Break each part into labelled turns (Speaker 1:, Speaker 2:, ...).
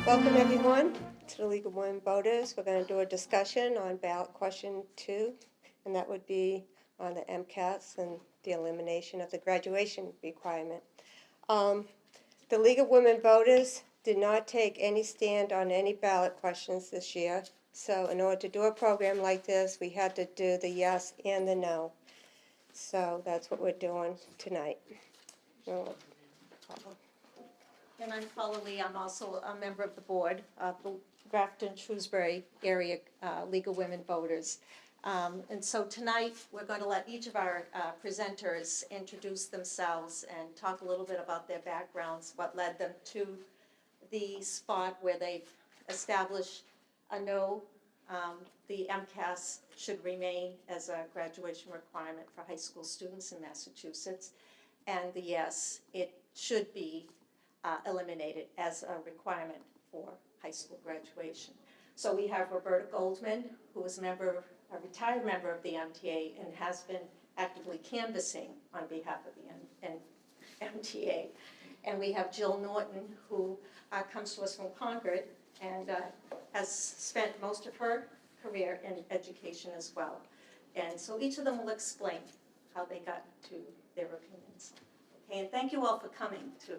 Speaker 1: Welcome everyone to the League of Women Voters. We're going to do a discussion on ballot question 2, and that would be on the MCAS and the elimination of the graduation requirement. The League of Women Voters did not take any stand on any ballot questions this year. So in order to do a program like this, we had to do the yes and the no. So that's what we're doing tonight.
Speaker 2: And I'm Paula Lee. I'm also a member of the board of the Grafton-Shrewsbury Area League of Women Voters. And so tonight, we're going to let each of our presenters introduce themselves and talk a little bit about their backgrounds, what led them to the spot where they've established a no, the MCAS should remain as a graduation requirement for high school students in Massachusetts, and the yes, it should be eliminated as a requirement for high school graduation. So we have Roberta Goldman, who is a retired member of the MTA and has been actively canvassing on behalf of the MTA. And we have Jill Norton, who comes to us from Concord and has spent most of her career in education as well. And so each of them will explain how they got to their opinions. Okay, and thank you all for coming too.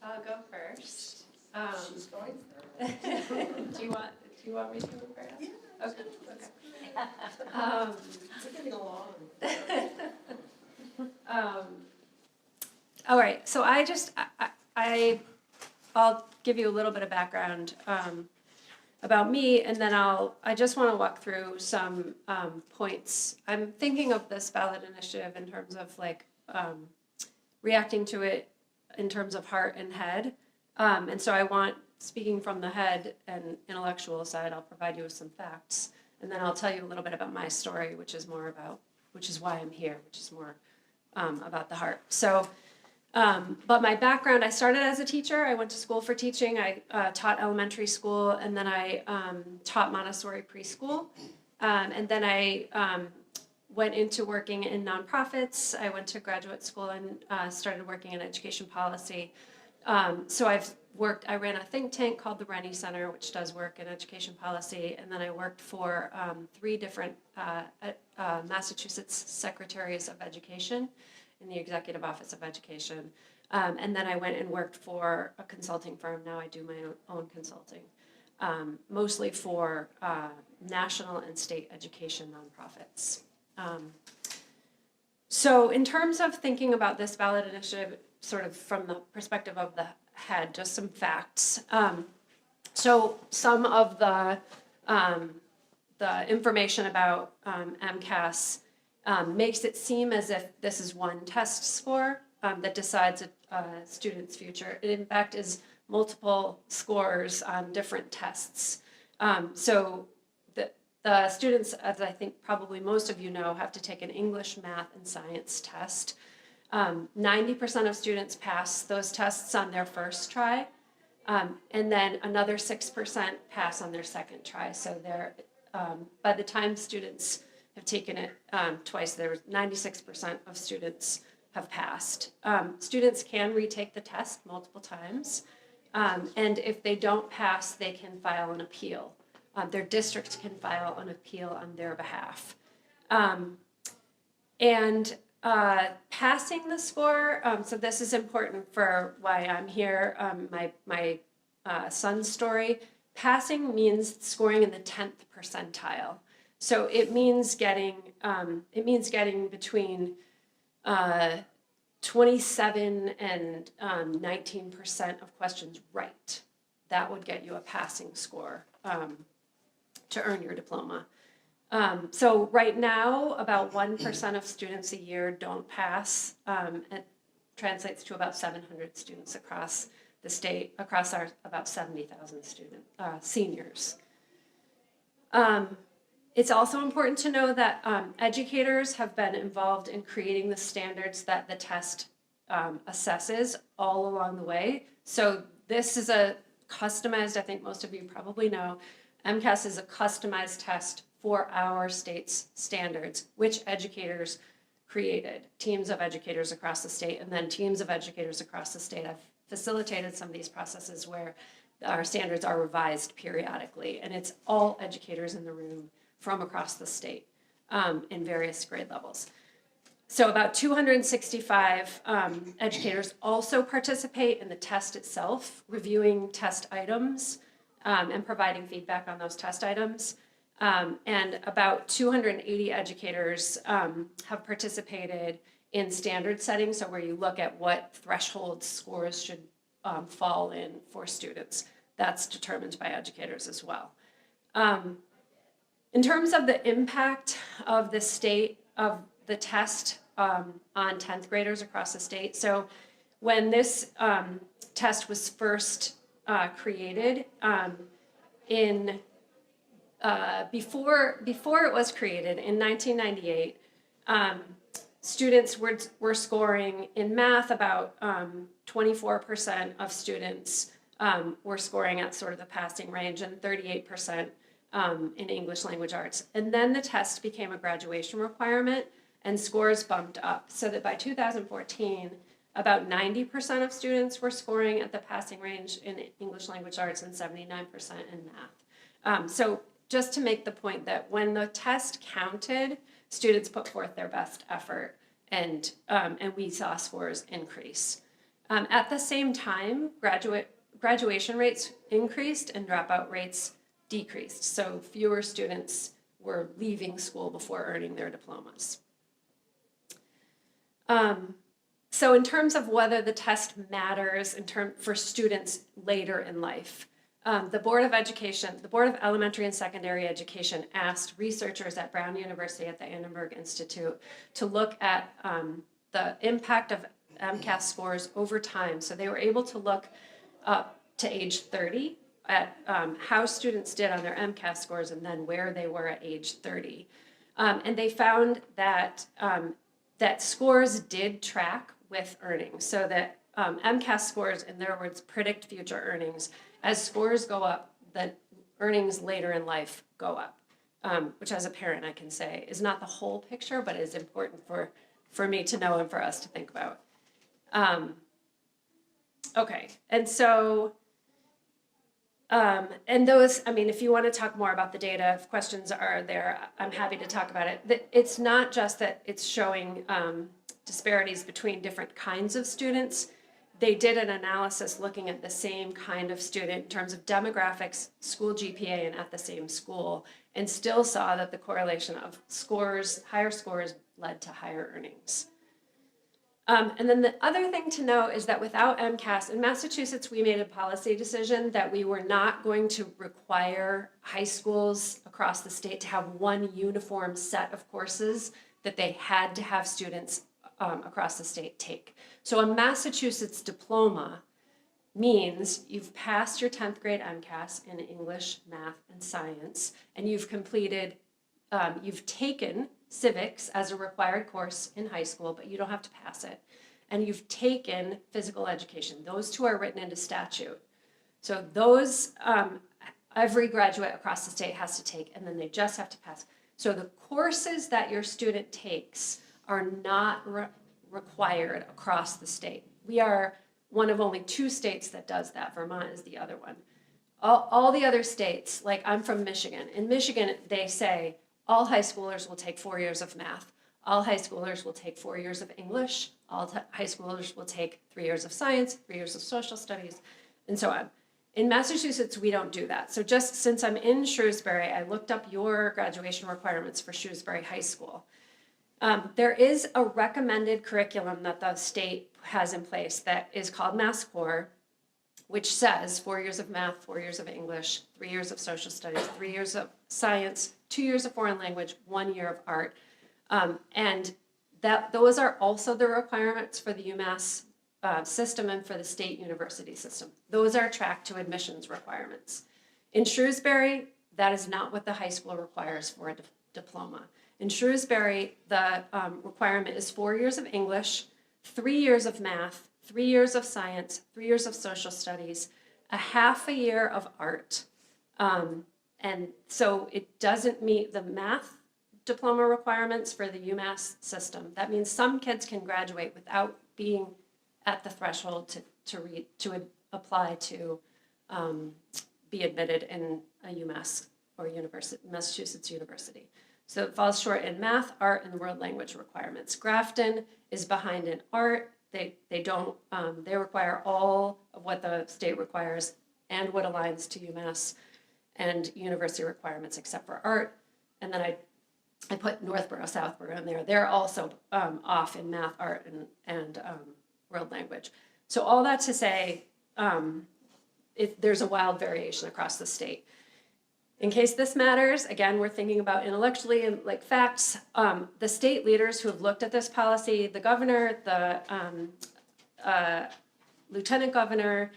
Speaker 3: I'll go first.
Speaker 1: She's going first.
Speaker 3: Do you want me to go first?
Speaker 1: Yeah.
Speaker 3: Okay.
Speaker 1: We're getting along.
Speaker 3: All right. So I'll give you a little bit of background about me, and then I just want to walk through some points. I'm thinking of this ballot initiative in terms of reacting to it in terms of heart and head. And so speaking from the head and intellectual side, I'll provide you with some facts. And then I'll tell you a little bit about my story, which is why I'm here, which is more about the heart. So, but my background, I started as a teacher. I went to school for teaching. I taught elementary school, and then I taught Montessori preschool. And then I went into working in nonprofits. I went to graduate school and started working in education policy. So I ran a think tank called the Rennie Center, which does work in education policy. And then I worked for 3 different Massachusetts Secretaries of Education in the Executive Office of Education. And then I went and worked for a consulting firm. Now I do my own consulting, mostly for national and state education nonprofits. So in terms of thinking about this ballot initiative, sort of from the perspective of the head, just some facts. So some of the information about MCAS makes it seem as if this is one test score that decides a student's future. It in fact is multiple scores on different tests. So the students, as I think probably most of you know, have to take an English, math, and science test. 90% of students pass those tests on their first try, and then another 6% pass on their second try. So by the time students have taken it twice, 96% of students have passed. Students can retake the test multiple times, and if they don't pass, they can file an appeal. Their district can file an appeal on their behalf. Passing the score, so this is important for why I'm here, my son's story. Passing means scoring in the 10th percentile. So it means getting between 27 and 19% of questions right. That would get you a passing score to earn your diploma. So right now, about 1% of students a year don't pass. It translates to about 700 students across the state, across our about 70,000 seniors. It's also important to know that educators have been involved in creating the standards that the test assesses all along the way. So this is a customized, I think most of you probably know, MCAS is a customized test for our state's standards, which educators created, teams of educators across the state, and then teams of educators across the state have facilitated some of these processes where our standards are revised periodically, and it's all educators in the room from across the state in various grade levels. So about 265 educators also participate in the test itself, reviewing test items and providing feedback on those test items. And about 280 educators have participated in standard setting, so where you look at what threshold scores should fall in for students. That's determined by educators as well. In terms of the impact of the state of the test on 10th graders across the state, so when this test was first created before it was created in 1998, students were scoring in math about 24% of students were scoring at sort of the passing range, and 38% in English language arts. And then the test became a graduation requirement, and scores bumped up, so that by 2014, about 90% of students were scoring at the passing range in English language arts and 79% in math. So just to make the point that when the test counted, students put forth their best effort, and we saw scores increase. At the same time, graduation rates increased and dropout rates decreased. So fewer students were leaving school before earning their diplomas. So in terms of whether the test matters for students later in life, the Board of Elementary and Secondary Education asked researchers at Brown University at the Annenberg Institute to look at the impact of MCAS scores over time. So they were able to look up to age 30 at how students did on their MCAS scores and then where they were at age 30. And they found that that scores did track with earnings, so that MCAS scores, in their words, predict future earnings. As scores go up, the earnings later in life go up, which as a parent I can say is not the whole picture, but is important for me to know and for us to think about. Okay, and so, and those, I mean, if you want to talk more about the data, if questions are there, I'm happy to talk about it. It's not just that it's showing disparities between different kinds of students. They did an analysis looking at the same kind of student in terms of demographics, school GPA, and at the same school, and still saw that the correlation of scores, higher scores, led to higher earnings. And then the other thing to know is that without MCAS, in Massachusetts, we made a policy decision that we were not going to require high schools across the state to have one uniform set of courses that they had to have students across the state take. So a Massachusetts diploma means you've passed your 10th grade MCAS in English, math, and science, and you've completed, you've taken civics as a required course in high school, but you don't have to pass it. And you've taken physical education. Those two are written into statute. So those, every graduate across the state has to take, and then they just have to pass. So the courses that your student takes are not required across the state. We are one of only 2 states that does that. Vermont is the other one. All the other states, like I'm from Michigan. In Michigan, they say all high schoolers will take 4 years of math. All high schoolers will take 4 years of English. All high schoolers will take 3 years of science, 3 years of social studies, and so on. In Massachusetts, we don't do that. So just since I'm in Shrewsbury, I looked up your graduation requirements for Shrewsbury High School. There is a recommended curriculum that the state has in place that is called Mass Core, which says 4 years of math, 4 years of English, 3 years of social studies, 3 years of science, 2 years of foreign language, 1 year of art. And those are also the requirements for the UMass system and for the state university system. Those are tracked to admissions requirements. In Shrewsbury, that is not what the high school requires for a diploma. In Shrewsbury, the requirement is 4 years of English, 3 years of math, 3 years of science, 3 years of social studies, a half a year of art. And so it doesn't meet the math diploma requirements for the UMass system. That means some kids can graduate without being at the threshold to apply to be admitted in a UMass or Massachusetts university. So it falls short in math, art, and world language requirements. Grafton is behind in art. They don't, they require all of what the state requires and what aligns to UMass and university requirements except for art. And then I put Northborough, Southborough in there. They're also off in math, art, and world language. So all that to say, there's a wild variation across the state. In case this matters, again, we're thinking about intellectually and like facts. The state leaders who have looked at this policy, the governor, the lieutenant governor,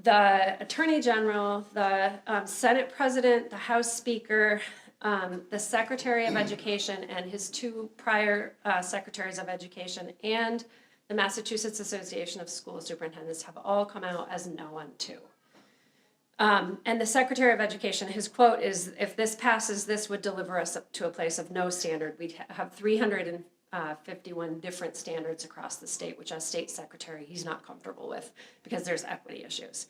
Speaker 3: the attorney general, the Senate president, the House speaker, the secretary of education and his two prior secretaries of education, and the Massachusetts Association of School Superintendents have all come out as no on two. And the Secretary of Education, his quote is, if this passes, this would deliver us up to a place of no standard. We'd have 351 different standards across the state, which as state secretary, he's not comfortable with because there's equity issues.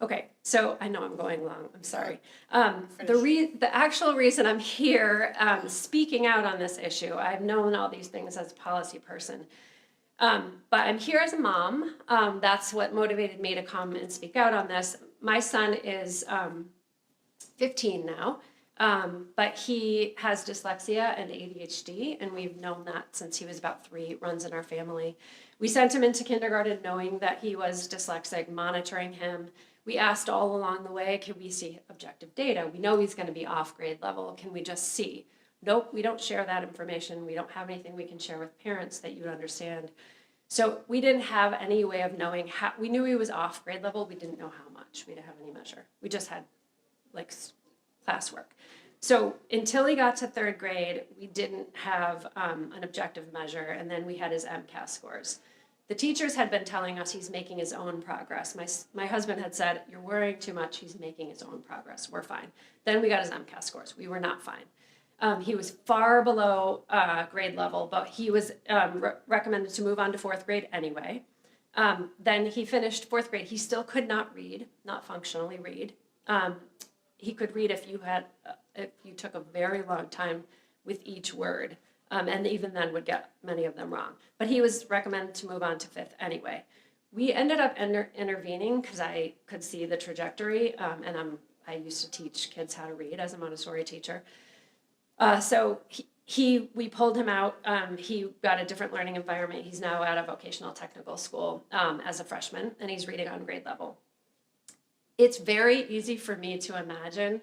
Speaker 3: Okay, so I know I'm going long, I'm sorry. The actual reason I'm here speaking out on this issue, I've known all these things as a policy person, but I'm here as a mom. That's what motivated me to come and speak out on this. My son is 15 now, but he has dyslexia and ADHD, and we've known that since he was about 3. It runs in our family. We sent him into kindergarten knowing that he was dyslexic, monitoring him. We asked all along the way, can we see objective data? We know he's going to be off grade level. Can we just see? Nope, we don't share that information. We don't have anything we can share with parents that you would understand. So we didn't have any way of knowing how. We knew he was off grade level. We didn't know how much. We didn't have any measure. We just had like classwork. So until he got to 3rd grade, we didn't have an objective measure. And then we had his MCAS scores. The teachers had been telling us he's making his own progress. My husband had said, you're worrying too much. He's making his own progress. We're fine. Then we got his MCAS scores. We were not fine. He was far below grade level, but he was recommended to move on to 4th grade anyway. Then he finished 4th grade. He still could not read, not functionally read. He could read if you took a very long time with each word, and even then would get many of them wrong. But he was recommended to move on to 5th anyway. We ended up intervening because I could see the trajectory, and I used to teach kids how to read as a Montessori teacher. So we pulled him out. He got a different learning environment. He's now at a vocational technical school as a freshman, and he's reading on grade level. It's very easy for me to imagine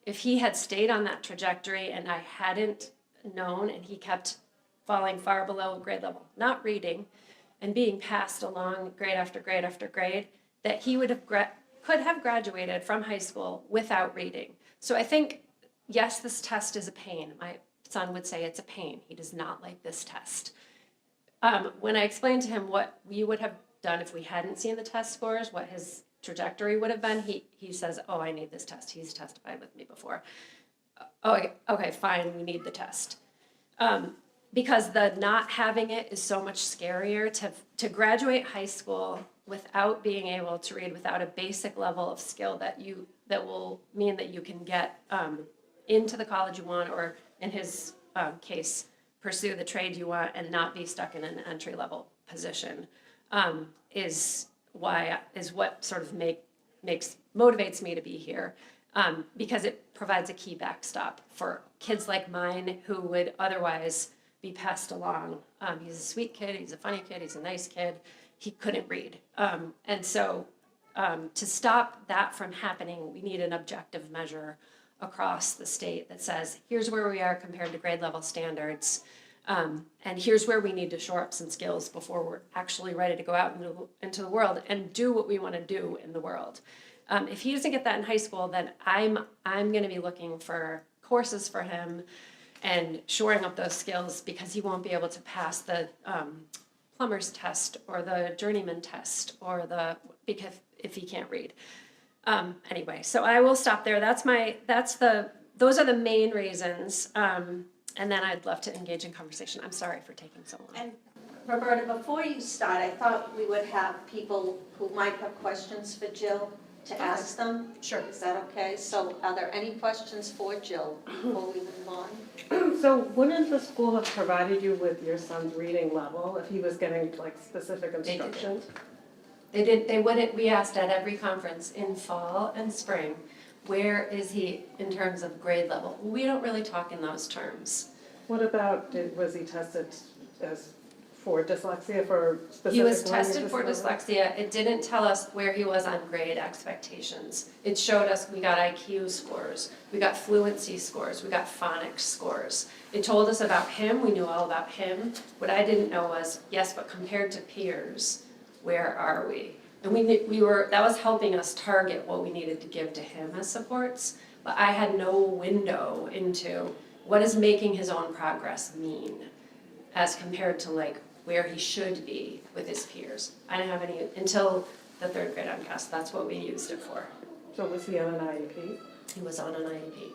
Speaker 3: if he had stayed on that trajectory and I hadn't known and he kept falling far below grade level, not reading, and being passed along grade after grade after grade, that he would have could have graduated from high school without reading. So I think, yes, this test is a pain. My son would say it's a pain. He does not like this test. When I explained to him what we would have done if we hadn't seen the test scores, what his trajectory would have been, he says, oh, I need this test. He's testified with me before. Oh, okay, fine, we need the test. Because the not having it is so much scarier to graduate high school without being able to read, without a basic level of skill that will mean that you can get into the college you want, or in his case, pursue the trade you want and not be stuck in an entry level position, is what sort of motivates me to be here, because it provides a key backstop for kids like mine who would otherwise be passed along. He's a sweet kid, he's a funny kid, he's a nice kid. He couldn't read. And so to stop that from happening, we need an objective measure across the state that says, here's where we are compared to grade level standards, and here's where we need to shore up some skills before we're actually ready to go out into the world and do what we want to do in the world. If he doesn't get that in high school, then I'm going to be looking for courses for him and shoring up those skills, because he won't be able to pass the plumber's test or the journeyman test because if he can't read. Anyway, so I will stop there. Those are the main reasons. And then I'd love to engage in conversation. I'm sorry for taking so long.
Speaker 2: And Roberta, before you start, I thought we would have people who might have questions for Jill to ask them.
Speaker 3: Sure.
Speaker 2: Is that okay? So are there any questions for Jill before we move on?
Speaker 4: So wouldn't the school have provided you with your son's reading level if he was getting like specific
Speaker 3: did.
Speaker 4: instructions?
Speaker 3: They wouldn't, we asked at every conference in fall and spring, where is he in terms of grade level? We don't really talk in those terms.
Speaker 4: What about, was he tested as for dyslexia for specific
Speaker 3: He was
Speaker 4: learning
Speaker 3: tested for
Speaker 4: disability?
Speaker 3: dyslexia. It didn't tell us where he was on grade expectations. It showed us we got IQ scores, we got fluency scores, we got phonics scores. It told us about him, we knew all about him. What I didn't know was, yes, but compared to peers, where are we? And that was helping us target what we needed to give to him as supports, but I had no window into what does making his own progress mean as compared to like where he should be with his peers. I didn't have any, until the third grade MCAS, that's what we used it for.
Speaker 4: So was he on an IEP?
Speaker 3: He was on an IEP,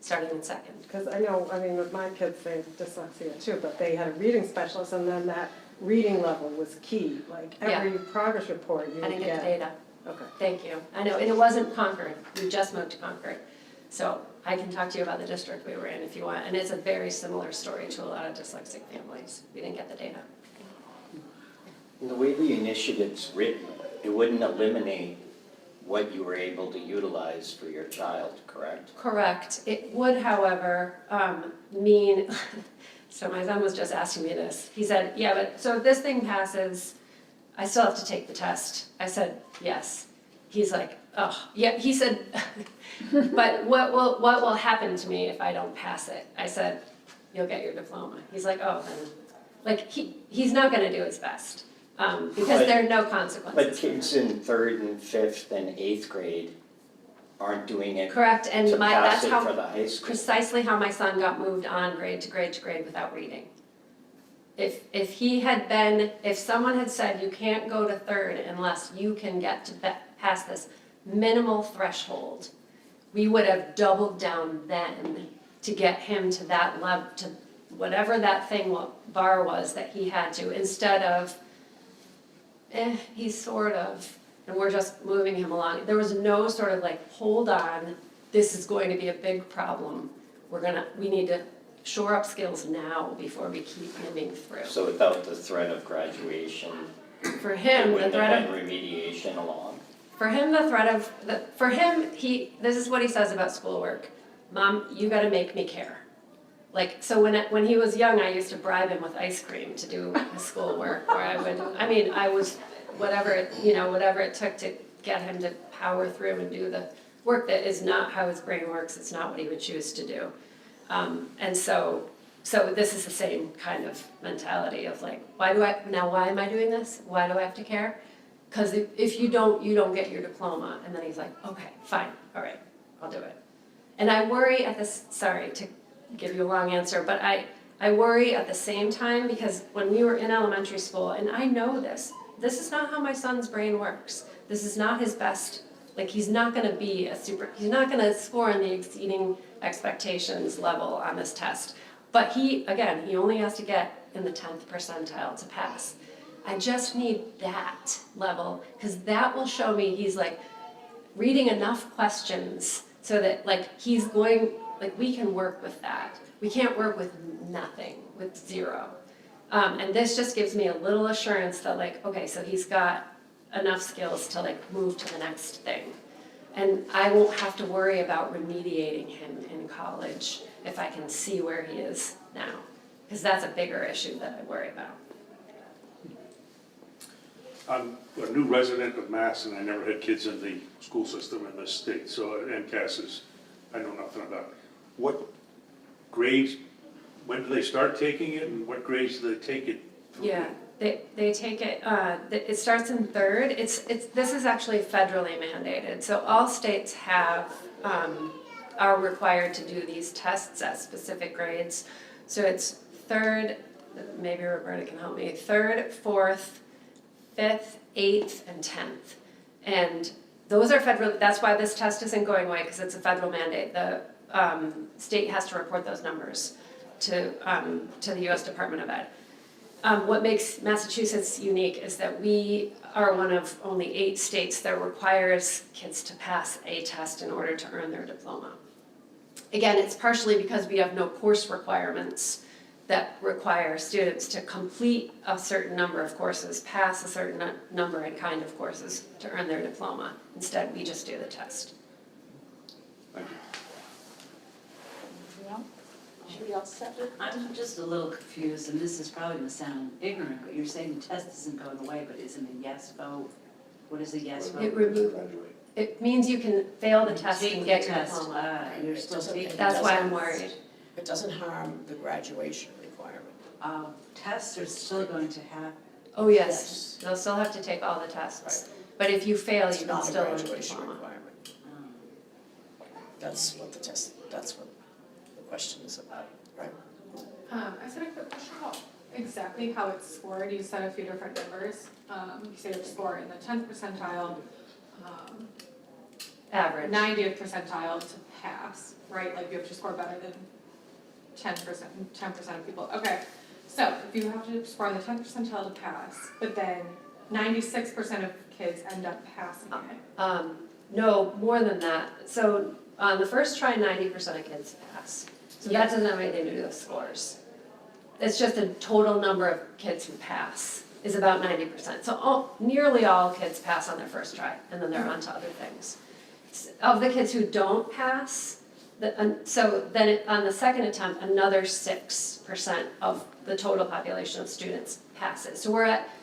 Speaker 3: starting in second.
Speaker 4: Because I know, I mean, with my kids, they have dyslexia too, but they had a reading specialist and then that reading level was key. Like every progress report you
Speaker 3: I
Speaker 4: would
Speaker 3: didn't get the
Speaker 4: get.
Speaker 3: data.
Speaker 4: Okay.
Speaker 3: Thank you. I know, and it wasn't Concord. We just moved to Concord. So I can talk to you about the district we were in if you want. And it's a very similar story to a lot of dyslexic families. We didn't get the data.
Speaker 5: And the way the initiative's written, it wouldn't eliminate what you were able to utilize for your child, correct?
Speaker 3: Correct. It would, however, mean, so my son was just asking me this. He said, yeah, but so if this thing passes, I still have to take the test. I said, yes. He's like, oh, yeah. He said, but what will happen to me if I don't pass it? I said, you'll get your diploma. He's like, oh, then, like he's not going to do his best because there are no consequences.
Speaker 5: But kids in 3rd and 5th and 8th grade aren't doing it
Speaker 3: Correct, and
Speaker 5: to pass
Speaker 3: that's
Speaker 5: it
Speaker 3: how
Speaker 5: for the high school.
Speaker 3: precisely how my son got moved on grade to grade to grade without reading. If he had been, if someone had said you can't go to 3rd unless you can get to pass this minimal threshold, we would have doubled down then to get him to that level, to whatever that bar was that he had to, instead of, he's sort of, and we're just moving him along. There was no sort of like, hold on, this is going to be a big problem. We need to shore up skills now before we keep moving through.
Speaker 5: So without the threat of graduation,
Speaker 3: For
Speaker 5: there
Speaker 3: him, the
Speaker 5: wouldn't
Speaker 3: threat
Speaker 5: have
Speaker 3: of,
Speaker 5: been remediation along.
Speaker 3: for him, the threat of, for him, this is what he says about schoolwork. Mom, you gotta make me care. Like, so when he was young, I used to bribe him with ice cream to do his schoolwork, or I was, whatever it took to get him to power through and do the work that is not how his brain works, it's not what he would choose to do. And so this is the same kind of mentality of like, why am I doing this? Why do I have to care? Because if you don't get your diploma. And then he's like, okay, fine, all right, I'll do it. And I worry sorry to give you a long answer, but I worry at the same time because when we were in elementary school, and I know this is not how my son's brain works. This is not his best, like he's not gonna be he's not gonna score in the exceeding expectations level on this test. But he only has to get in the 10th percentile to pass. I just need that level, because that will show me he's like reading enough questions so that like he's going, like we can work with that. We can't work with nothing, with 0. And this just gives me a little assurance that like, okay, so he's got enough skills to like move to the next thing. And I won't have to worry about remediating him in college if I can see where he is now, because that's a bigger issue that I worry about.
Speaker 6: I'm a new resident of Mass, and I never had kids in the school system in this state, so MCAS I know nothing about. What grades, when do they start taking it, and what grades do they take it through?
Speaker 3: Yeah, they take it, it starts in 3rd. This is actually federally mandated, so all states are required to do these tests at specific grades. So it's 3rd, maybe Roberta can help me, 3rd, 4th, 5th, 8th, and 10th. And those are federal, that's why this test isn't going away, because it's a federal mandate. The state has to report those numbers to the US Department of Ed. What makes Massachusetts unique is that we are one of only 8 states that requires kids to pass a test in order to earn their diploma. Again, it's partially because we have no course requirements that require students to complete a certain number of courses, pass a certain number and kind of courses to earn their diploma. Instead, we just do the test.
Speaker 6: Thank you.
Speaker 2: Should we all set it?
Speaker 7: I'm just a little confused, and this is probably gonna sound ignorant, but you're saying the test isn't going away, but isn't a yes vote? What is a yes
Speaker 3: It
Speaker 7: vote?
Speaker 3: It means you can fail the test
Speaker 7: Take
Speaker 3: and
Speaker 7: the
Speaker 3: get your
Speaker 7: test,
Speaker 3: diploma.
Speaker 7: you're still taking.
Speaker 3: That's why
Speaker 7: tests.
Speaker 3: I'm worried.
Speaker 8: It doesn't harm the graduation requirement.
Speaker 7: Tests are still going to have,
Speaker 3: Oh, yes, they'll still have to take all the tests.
Speaker 8: Right.
Speaker 3: But if you fail,
Speaker 8: It's
Speaker 3: you can
Speaker 8: not a
Speaker 3: still earn a
Speaker 8: graduation
Speaker 3: diploma.
Speaker 8: requirement.
Speaker 7: um,
Speaker 8: That's what that's what the question is about, right?
Speaker 9: I just had a quick question about exactly how it's scored. You said a few different numbers. You said you score in the 10th percentile,
Speaker 3: Average.
Speaker 9: 90th percentile to pass, right? Like you have to score better than 10% of people. Okay, so if you have to score in the 10th percentile to pass, but then 96% of kids end up passing it.
Speaker 3: No, more than that. So on the first try, 90% of kids pass. So that doesn't have anything to do with scores. It's just the total number of kids who pass is about 90%. So nearly all kids pass on their first try, and then they're on to other things. Of the kids who don't pass, so then on the second attempt, another 6% of the total population of students passes. So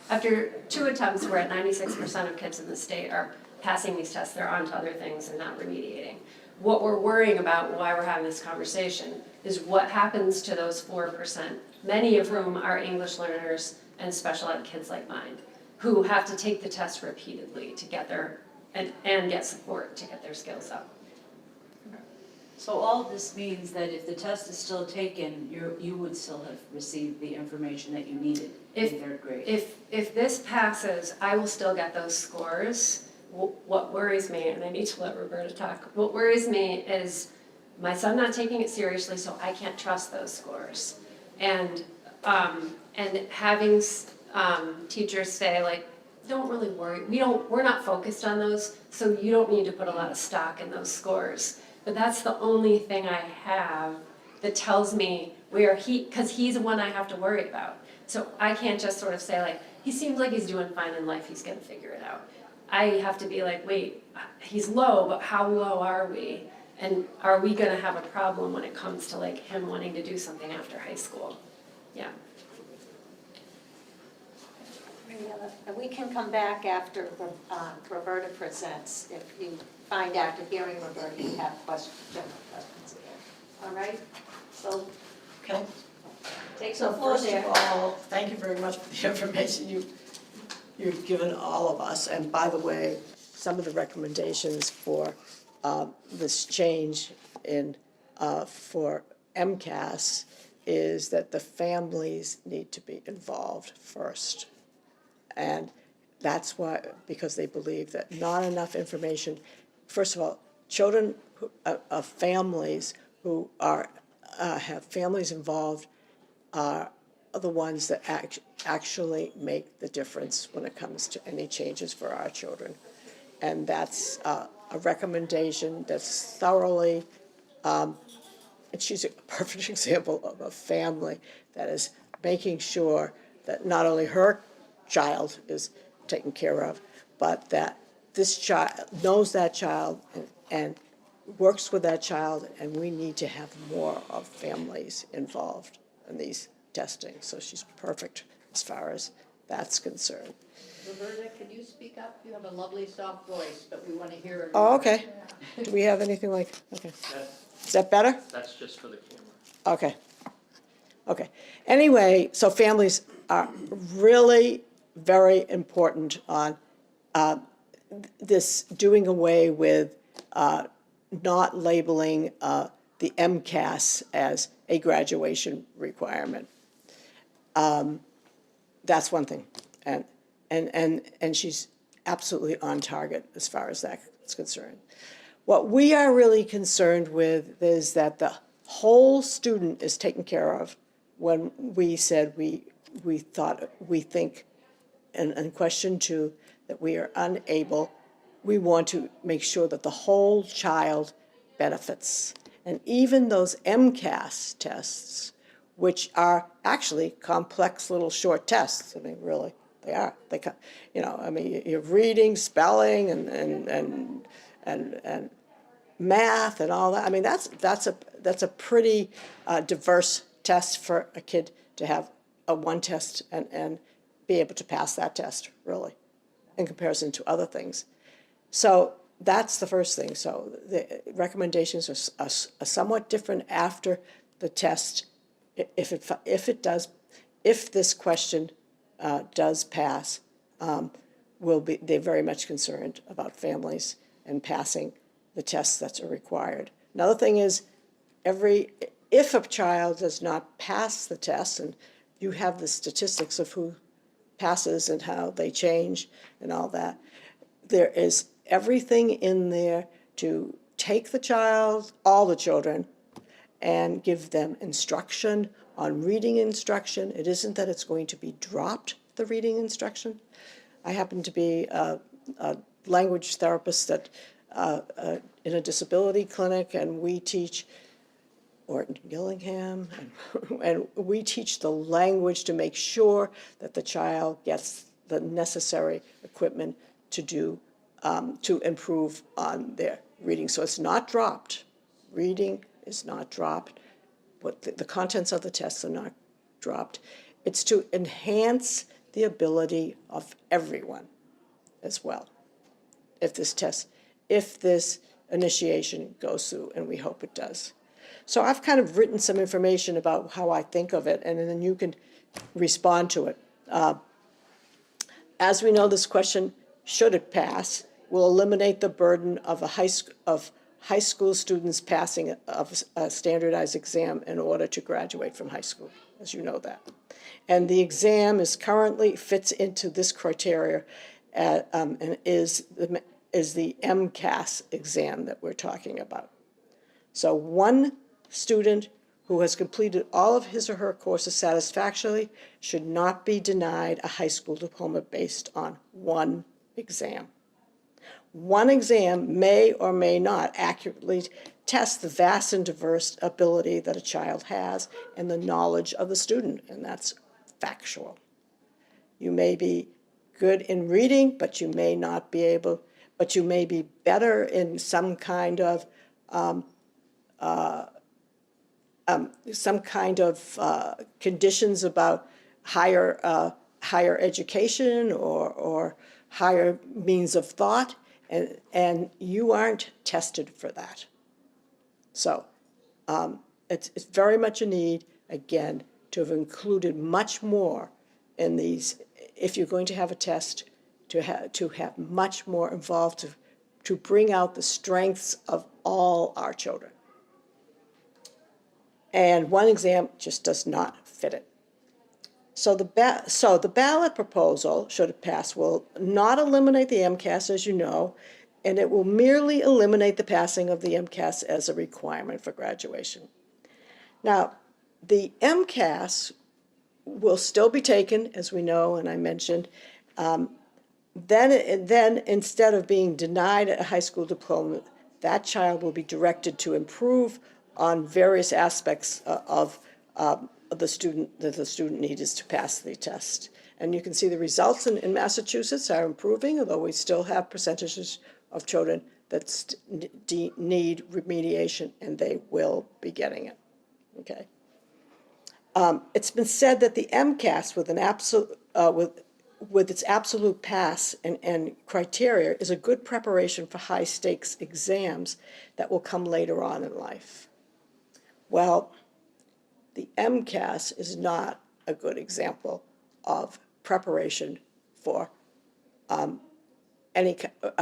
Speaker 3: after 2 attempts, we're at 96% of kids in the state are passing these tests. They're on to other things and not remediating. What we're worrying about, why we're having this conversation, is what happens to those 4%, many of whom are English learners and special ed kids like mine, who have to take the test repeatedly to get their, and get support to get their skills up.
Speaker 7: so all of this means that if the test is still taken, you would still have received the information that you needed in third grade.
Speaker 3: If this passes, I will still get those scores. What worries me, and I need to let Roberta talk, what worries me is my son not taking it seriously, so I can't trust those scores. And having teachers say like, don't really worry, we're not focused on those, so you don't need to put a lot of stock in those scores. But that's the only thing I have that tells me because he's the one I have to worry about. So I can't just sort of say like, he seems like he's doing fine in life, he's gonna figure it out. I have to be like, wait, he's low, but how low are we? And are we gonna have a problem when it comes to like him wanting to do something after high school? Yeah.
Speaker 2: And we can come back after Roberta presents, if you find after hearing Roberta, you have general questions again. All right? So
Speaker 8: Okay.
Speaker 2: take the
Speaker 8: So
Speaker 2: floor
Speaker 8: first
Speaker 2: there.
Speaker 8: of all, thank you very much for the information you've given all of us. And by the way, some of the recommendations for this change for MCAS is that the families need to be involved first. And that's why, because they believe that not enough information, first of all, children of families who have families involved are the ones that actually make the difference when it comes to any changes for our children. And that's a recommendation that's thoroughly, and she's a perfect example of a family that is making sure that not only her child is taken care of, but that this child knows that child and works with that child, and we need to have more of families involved in these testing. So she's perfect as far as that's concerned.
Speaker 10: Roberta, can you speak up? You have a lovely soft voice, but we want to hear it.
Speaker 8: Oh, okay. Do we have anything like, okay. Is that better?
Speaker 5: That's just for the camera.
Speaker 8: Okay. Okay. Anyway, so families are really very important on this doing away with not labeling the MCAS as a graduation requirement. That's one thing. And she's absolutely on target as far as that's concerned. What we are really concerned with is that the whole student is taken care of when we said we think, and in question 2, that we are unable, we want to make sure that the whole child benefits. And even those MCAS tests, which are actually complex little short tests, I mean, really, they are. I mean, you have reading, spelling, and math and all that. I mean, that's a pretty diverse test for a kid to have one test and be able to pass that test, really, in comparison to other things. So that's the first thing. So the recommendations are somewhat different after the test. If this question does pass, they're very much concerned about families and passing the tests that are required. Another thing is, if a child does not pass the test, and you have the statistics of who passes and how they change and all that, there is everything in there to take the child, all the children, and give them instruction on reading instruction. It isn't that it's going to be dropped, the reading instruction. I happen to be a language therapist in a disability clinic, and we teach Orton Gillingham, and we teach the language to make sure that the child gets the necessary equipment to improve on their reading. So it's not dropped. Reading is not dropped, but the contents of the tests are not dropped. It's to enhance the ability of everyone as well, if this initiation goes through, and we hope it does. So I've kind of written some information about how I think of it, and then you can respond to it. As we know, this question, should it pass, will eliminate the burden of high school students passing of a standardized exam in order to graduate from high school, as you know that. And the exam currently fits into this criteria and is the MCAS exam that we're talking about. So one student who has completed all of his or her courses satisfactorily should not be denied a high school diploma based on one exam. One exam may or may not accurately test the vast and diverse ability that a child has and the knowledge of the student, and that's factual. You may be good in reading, but you may be better in some kind of conditions about higher education or higher means of thought, and you aren't tested for that. So it's very much a need, again, to have included much more in these. If you're going to have a test, to have much more involved to bring out the strengths of all our children. And one exam just does not fit it. So the ballot proposal, should it pass, will not eliminate the MCAS, as you know, and it will merely eliminate the passing of the MCAS as a requirement for graduation. Now, the MCAS will still be taken, as we know, and I mentioned. Then instead of being denied a high school diploma, that child will be directed to improve on various aspects of the student that the student needs to pass the test. And you can see the results in Massachusetts are improving, although we still have percentages of children that need remediation, and they will be getting it. Okay. It's been said that the MCAS with its absolute pass and criteria is a good preparation for high stakes exams that will come later on in life. Well, the MCAS is not a good example of preparation for a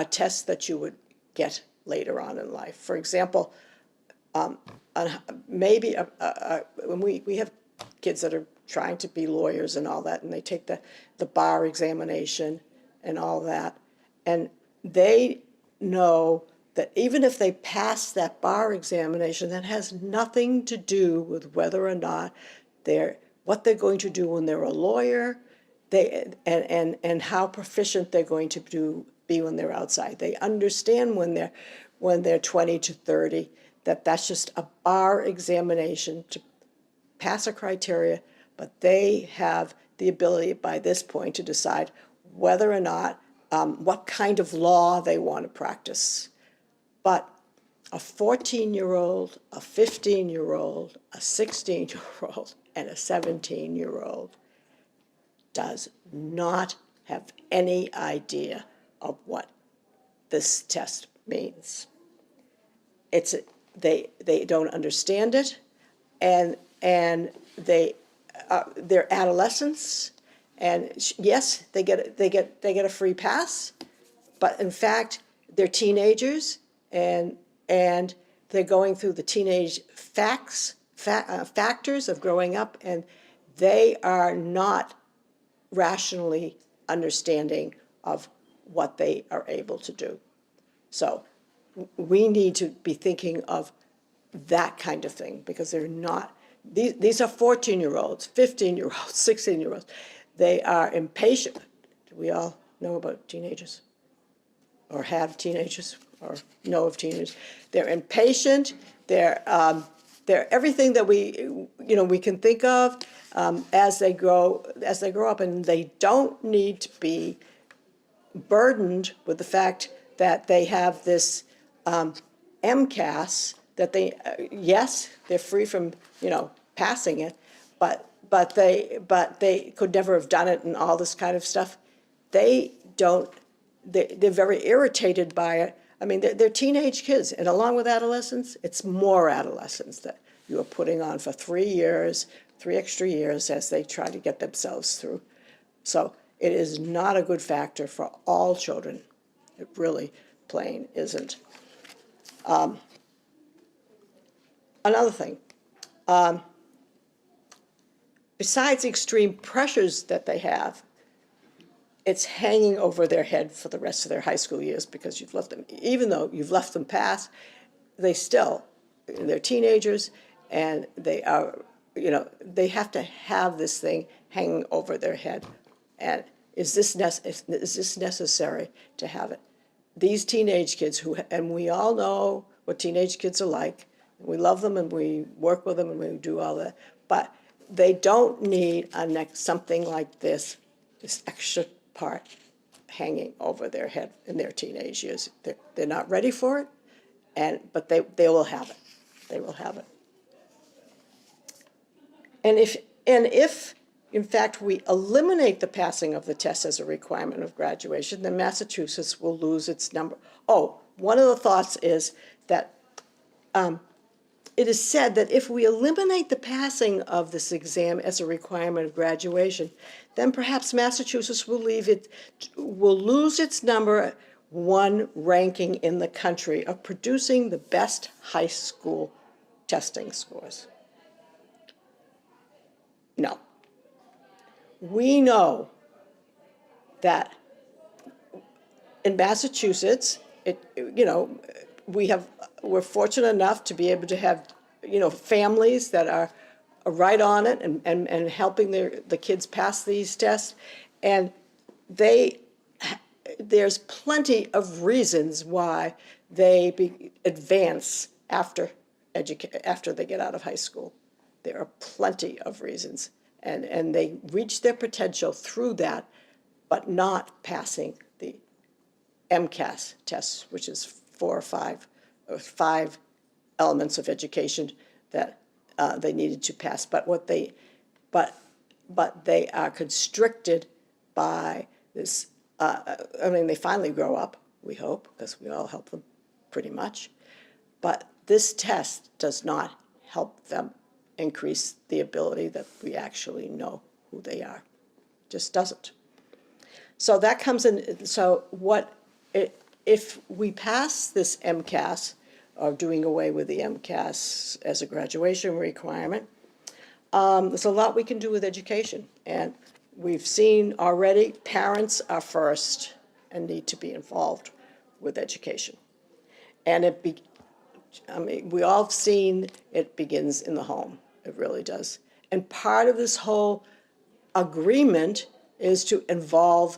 Speaker 8: test that you would get later on in life. For example, maybe when we have kids that are trying to be lawyers and all that, and they take the bar examination and all that, and they know that even if they pass that bar examination, that has nothing to do with whether or not what they're going to do when they're a lawyer, and how proficient they're going to be when they're outside. They understand when they're 20 to 30 that that's just a bar examination to pass a criteria, but they have the ability by this point to decide whether or not, what kind of law they want to practice. But a 14-year-old, a 15-year-old, a 16-year-old, and a 17-year-old does not have any idea of what this test means. They don't understand it, and they're adolescents, and yes, they get a free pass, but in fact, they're teenagers, and they're going through the teenage factors of growing up, and they are not rationally understanding of what they are able to do. So we need to be thinking of that kind of thing, because they're not, these are 14-year-olds, 15-year-olds, 16-year-olds. They are impatient. We all know about teenagers, or have teenagers, or know of teenagers. They're impatient. They're everything that we can think of as they grow up, and they don't need to be burdened with the fact that they have this MCAS, that yes, they're free from passing it, but they could never have done it and all this kind of stuff. They're very irritated by it. I mean, they're teenage kids, and along with adolescents, it's more adolescents that you are putting on for 3 years, 3 extra years as they try to get themselves through. So it is not a good factor for all children. It really plain isn't. Another thing, besides the extreme pressures that they have, it's hanging over their head for the rest of their high school years, because you've left them, even though you've left them pass, they're teenagers, and they are, they have to have this thing hanging over their head. And is this necessary to have it? These teenage kids and we all know what teenage kids are like. We love them, and we work with them, and we do all that. But they don't need something like this extra part hanging over their head in their teenage years. They're not ready for it, but they will have it. They will have it. And if in fact we eliminate the passing of the test as a requirement of graduation, then Massachusetts will lose its number. Oh, one of the thoughts is that it is said that if we eliminate the passing of this exam as a requirement of graduation, then perhaps Massachusetts will lose its number 1 ranking in the country of producing the best high school testing scores. No. We know that in Massachusetts, we're fortunate enough to be able to have, families that are right on it and helping the kids pass these tests. And there's plenty of reasons why they advance after they get out of high school. There are plenty of reasons. And they reach their potential through that, but not passing the MCAS tests, which is 4 or 5 elements of education that they needed to pass. But they are constricted by this. They finally grow up, we hope, because we all help them pretty much. But this test does not help them increase the ability that we actually know who they are. Just doesn't. So that comes in. So if we pass this MCAS, or doing away with the MCAS as a graduation requirement, there's a lot we can do with education. And we've seen already parents are first and need to be involved with education. And I mean, we all have seen it begins in the home. It really does. And part of this whole agreement is to involve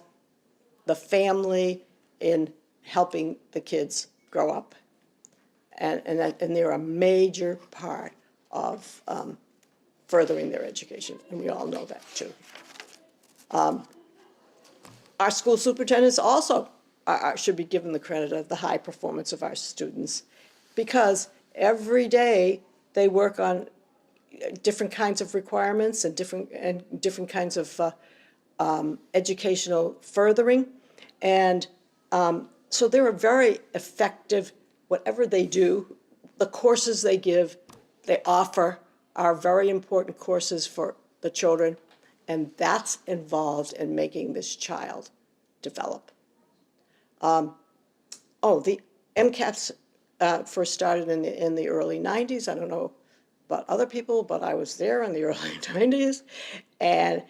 Speaker 8: the family in helping the kids grow up. And they're a major part of furthering their education, and we all know that too. Our school superintendents also should be given the credit of the high performance of our students, because every day they work on different kinds of requirements and different kinds of educational furthering. And so they're a very effective, whatever they do, the courses they give, they offer are very important courses for the children, and that's involved in making this child develop. The MCAS first started in the early 90s. I don't know about other people, but I was there in the early 90s. And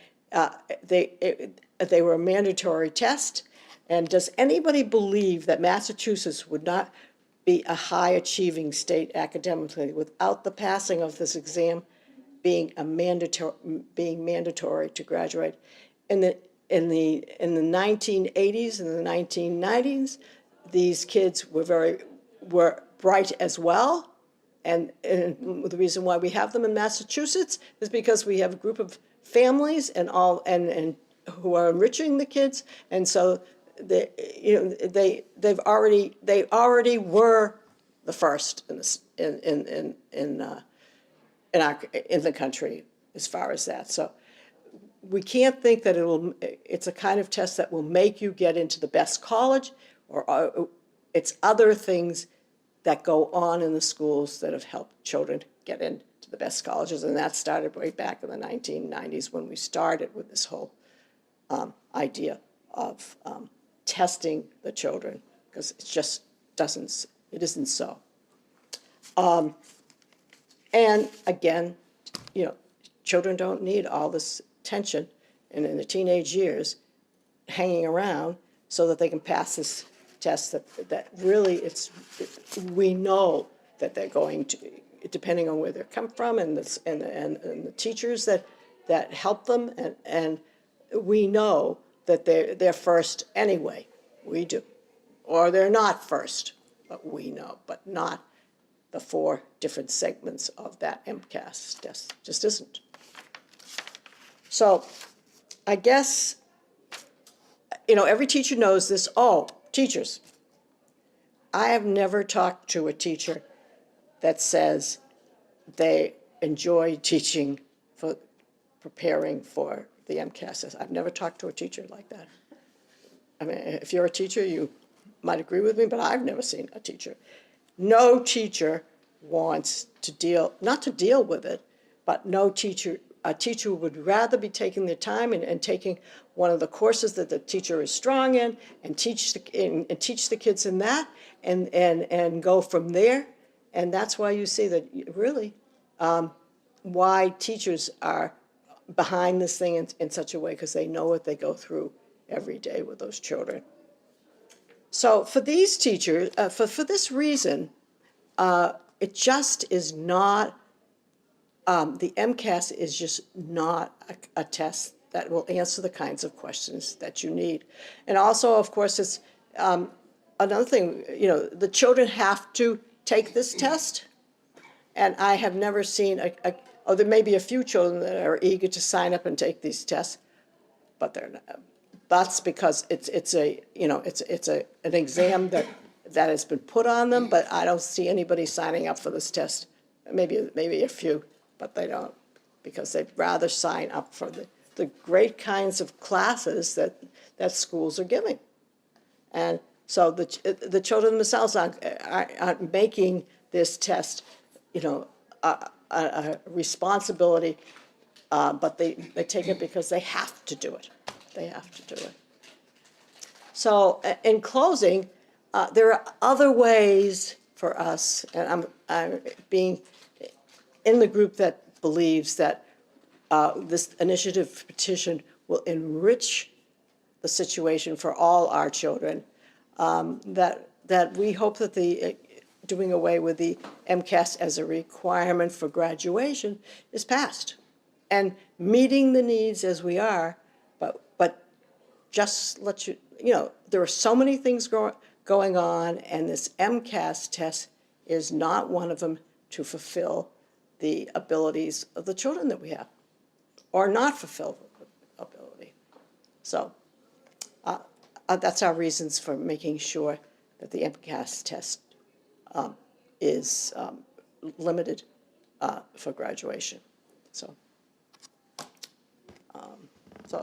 Speaker 8: they were a mandatory test. And does anybody believe that Massachusetts would not be a high-achieving state academically without the passing of this exam being mandatory to graduate? In the 1980s and the 1990s, these kids were bright as well. And the reason why we have them in Massachusetts is because we have a group of families and who are enriching the kids, and so they already were the first in the country as far as that. So we can't think that it's a kind of test that will make you get into the best college, or it's other things that go on in the schools that have helped children get into the best colleges. And that started way back in the 1990s when we started with this whole idea of testing the children, because it isn't so. And again, children don't need all this tension and in the teenage years hanging around so that they can pass this test that really we know that they're going to, depending on where they come from and the teachers that help them, and we know that they're first anyway. We do. Or they're not first, but we know, but not the 4 different segments of that MCAS test. Just isn't. So I guess, every teacher knows this. Teachers. I have never talked to a teacher that says they enjoy teaching for preparing for the MCAS test. I've never talked to a teacher like that. I mean, if you're a teacher, you might agree with me, but I've never seen a teacher. No teacher wants to not to deal with it, but a teacher would rather be taking their time and taking one of the courses that the teacher is strong in and teach the kids in that and go from there. And that's why you see that really why teachers are behind this thing in such a way, because they know what they go through every day with those children. So for these teachers, for this reason, it just is not, the MCAS is just not a test that will answer the kinds of questions that you need. And also, of course, it's another thing, the children have to take this test. And I have never seen there may be a few children that are eager to sign up and take these tests, but they're not. That's because it's an exam that has been put on them, but I don't see anybody signing up for this test. Maybe a few, but they don't, because they'd rather sign up for the great kinds of classes that schools are giving. And so the children themselves aren't making this test, a responsibility, but they take it because they have to do it. They have to do it. So in closing, there are other ways for us, and I'm being in the group that believes that this initiative petition will enrich the situation for all our children, that we hope that doing away with the MCAS as a requirement for graduation is passed. And meeting the needs as we are, but just let you, there are so many things going on, and this MCAS test is not one of them to fulfill the abilities of the children that we have, or not fulfill the ability. So that's our reasons for making sure that the MCAS test is limited for graduation. So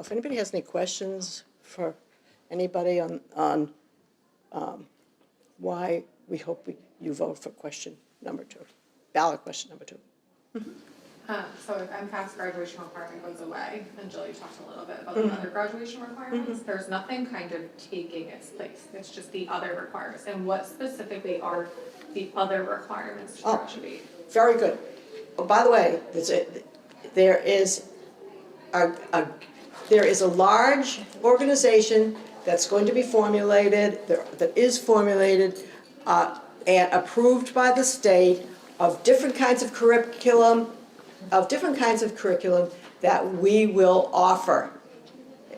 Speaker 8: if anybody has any questions for anybody on why we hope you vote for question number 2, ballot question number 2.
Speaker 9: So if MCAS graduation requirement goes away, and Jill, you talked a little bit about the other graduation requirements, there's nothing kind of taking its place, it's just the other requirements. And what specifically are the other requirements to graduate?
Speaker 8: Very good. Oh, by the way, there is a large organization that's going to be formulated, that is formulated and approved by the state of different kinds of curriculum, that we will offer.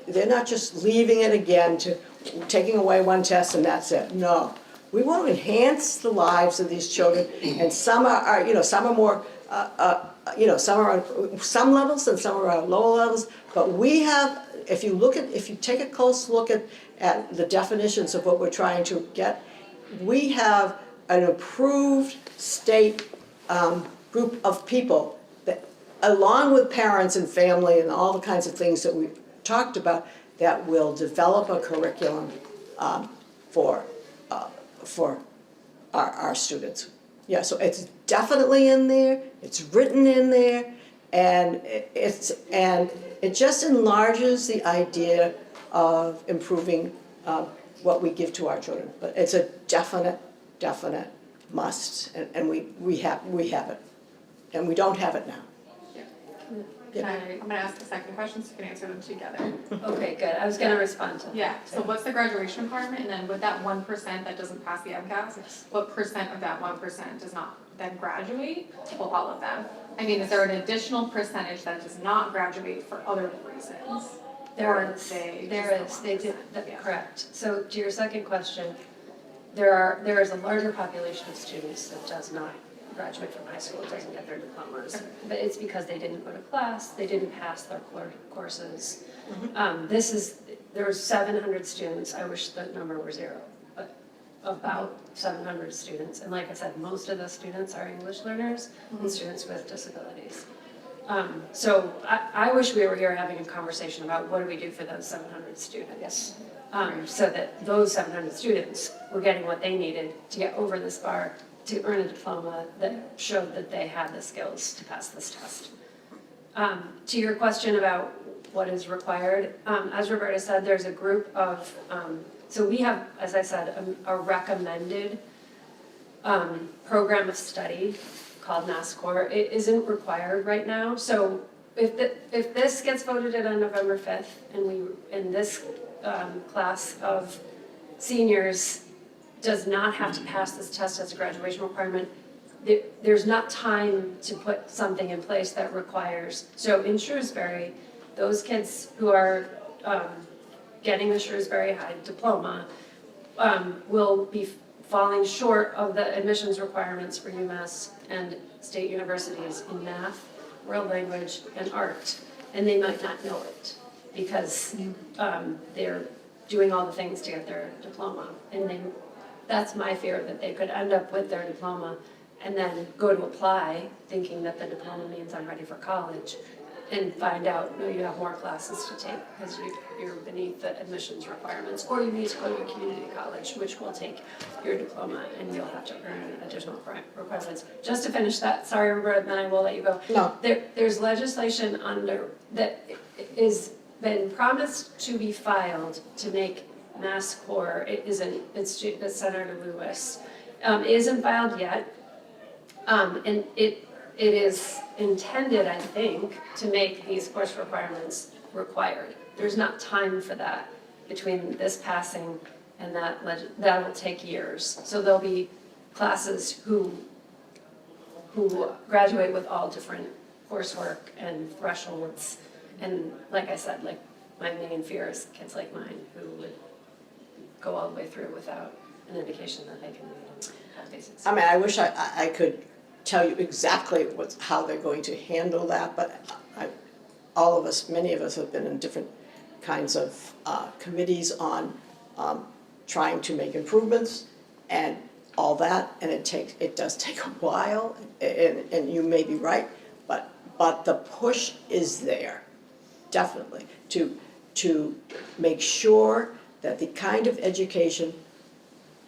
Speaker 8: They're not just leaving it again to taking away one test and that's it. No. We want to enhance the lives of these children, and some are more, some are on some levels and some are on lower levels. But we have, if you take a close look at the definitions of what we're trying to get, we have an approved state group of people that, along with parents and family and all the kinds of things that we talked about, that will develop a curriculum for our students. Yeah, so it's definitely in there, it's written in there, and it just enlarges the idea of improving what we give to our children. But it's a definite must, and we have it, and we don't have it now.
Speaker 9: I'm gonna ask the second question so you can answer them together.
Speaker 3: Okay, good. I was gonna respond to that.
Speaker 9: Yeah, so what's the graduation requirement, and then with that 1% that doesn't pass the MCAS, what percent of that 1% does not then graduate? Well, all of them. I mean, is there an additional percentage that does not graduate for other reasons?
Speaker 3: There is, they did, correct. So to your second question, there is a larger population of students that does not graduate from high school, doesn't get their diplomas. But it's because they didn't go to class, they didn't pass their courses. There's 700 students, I wish the number were 0, but about 700 students. And like I said, most of the students are English learners and students with disabilities. So I wish we were here having a conversation about what do we do for those 700 students. So that those 700 students were getting what they needed to get over this bar, to earn a diploma that showed that they had the skills to pass this test. To your question about what is required, as Roberta said, there's a group of, so we have, as I said, a recommended program of study called MassCore. It isn't required right now, so if this gets voted in on November 5th, and this class of seniors does not have to pass this test as a graduation requirement, there's not time to put something in place that requires. So in Shrewsbury, those kids who are getting the Shrewsbury High diploma will be falling short of the admissions requirements for UMass and state universities in math, world language, and art. And they might not know it because they're doing all the things to get their diploma. And that's my fear, that they could end up with their diploma and then go to apply thinking that the diploma means I'm ready for college, and find out, no, you have more classes to take because you're beneath the admissions requirements, or you need to go to a community college, which will take your diploma and you'll have to earn additional requirements. Just to finish that, sorry Roberta, then I will let you go.
Speaker 8: No.
Speaker 3: There's legislation that is been promised to be filed to make MassCore, it's Senator Lewis, it isn't filed yet, and it is intended, I think, to make these course requirements required. There's not time for that between this passing and that will take years. So there'll be classes who graduate with all different coursework and thresholds. And like I said, like my main fear is kids like mine who would go all the way through without an indication that they can read and have basics.
Speaker 8: I mean, I wish I could tell you exactly how they're going to handle that, but all of us, many of us have been in different kinds of committees on trying to make improvements and all that, and it does take a while, and you may be right, but the push is there, definitely, to make sure that the kind of education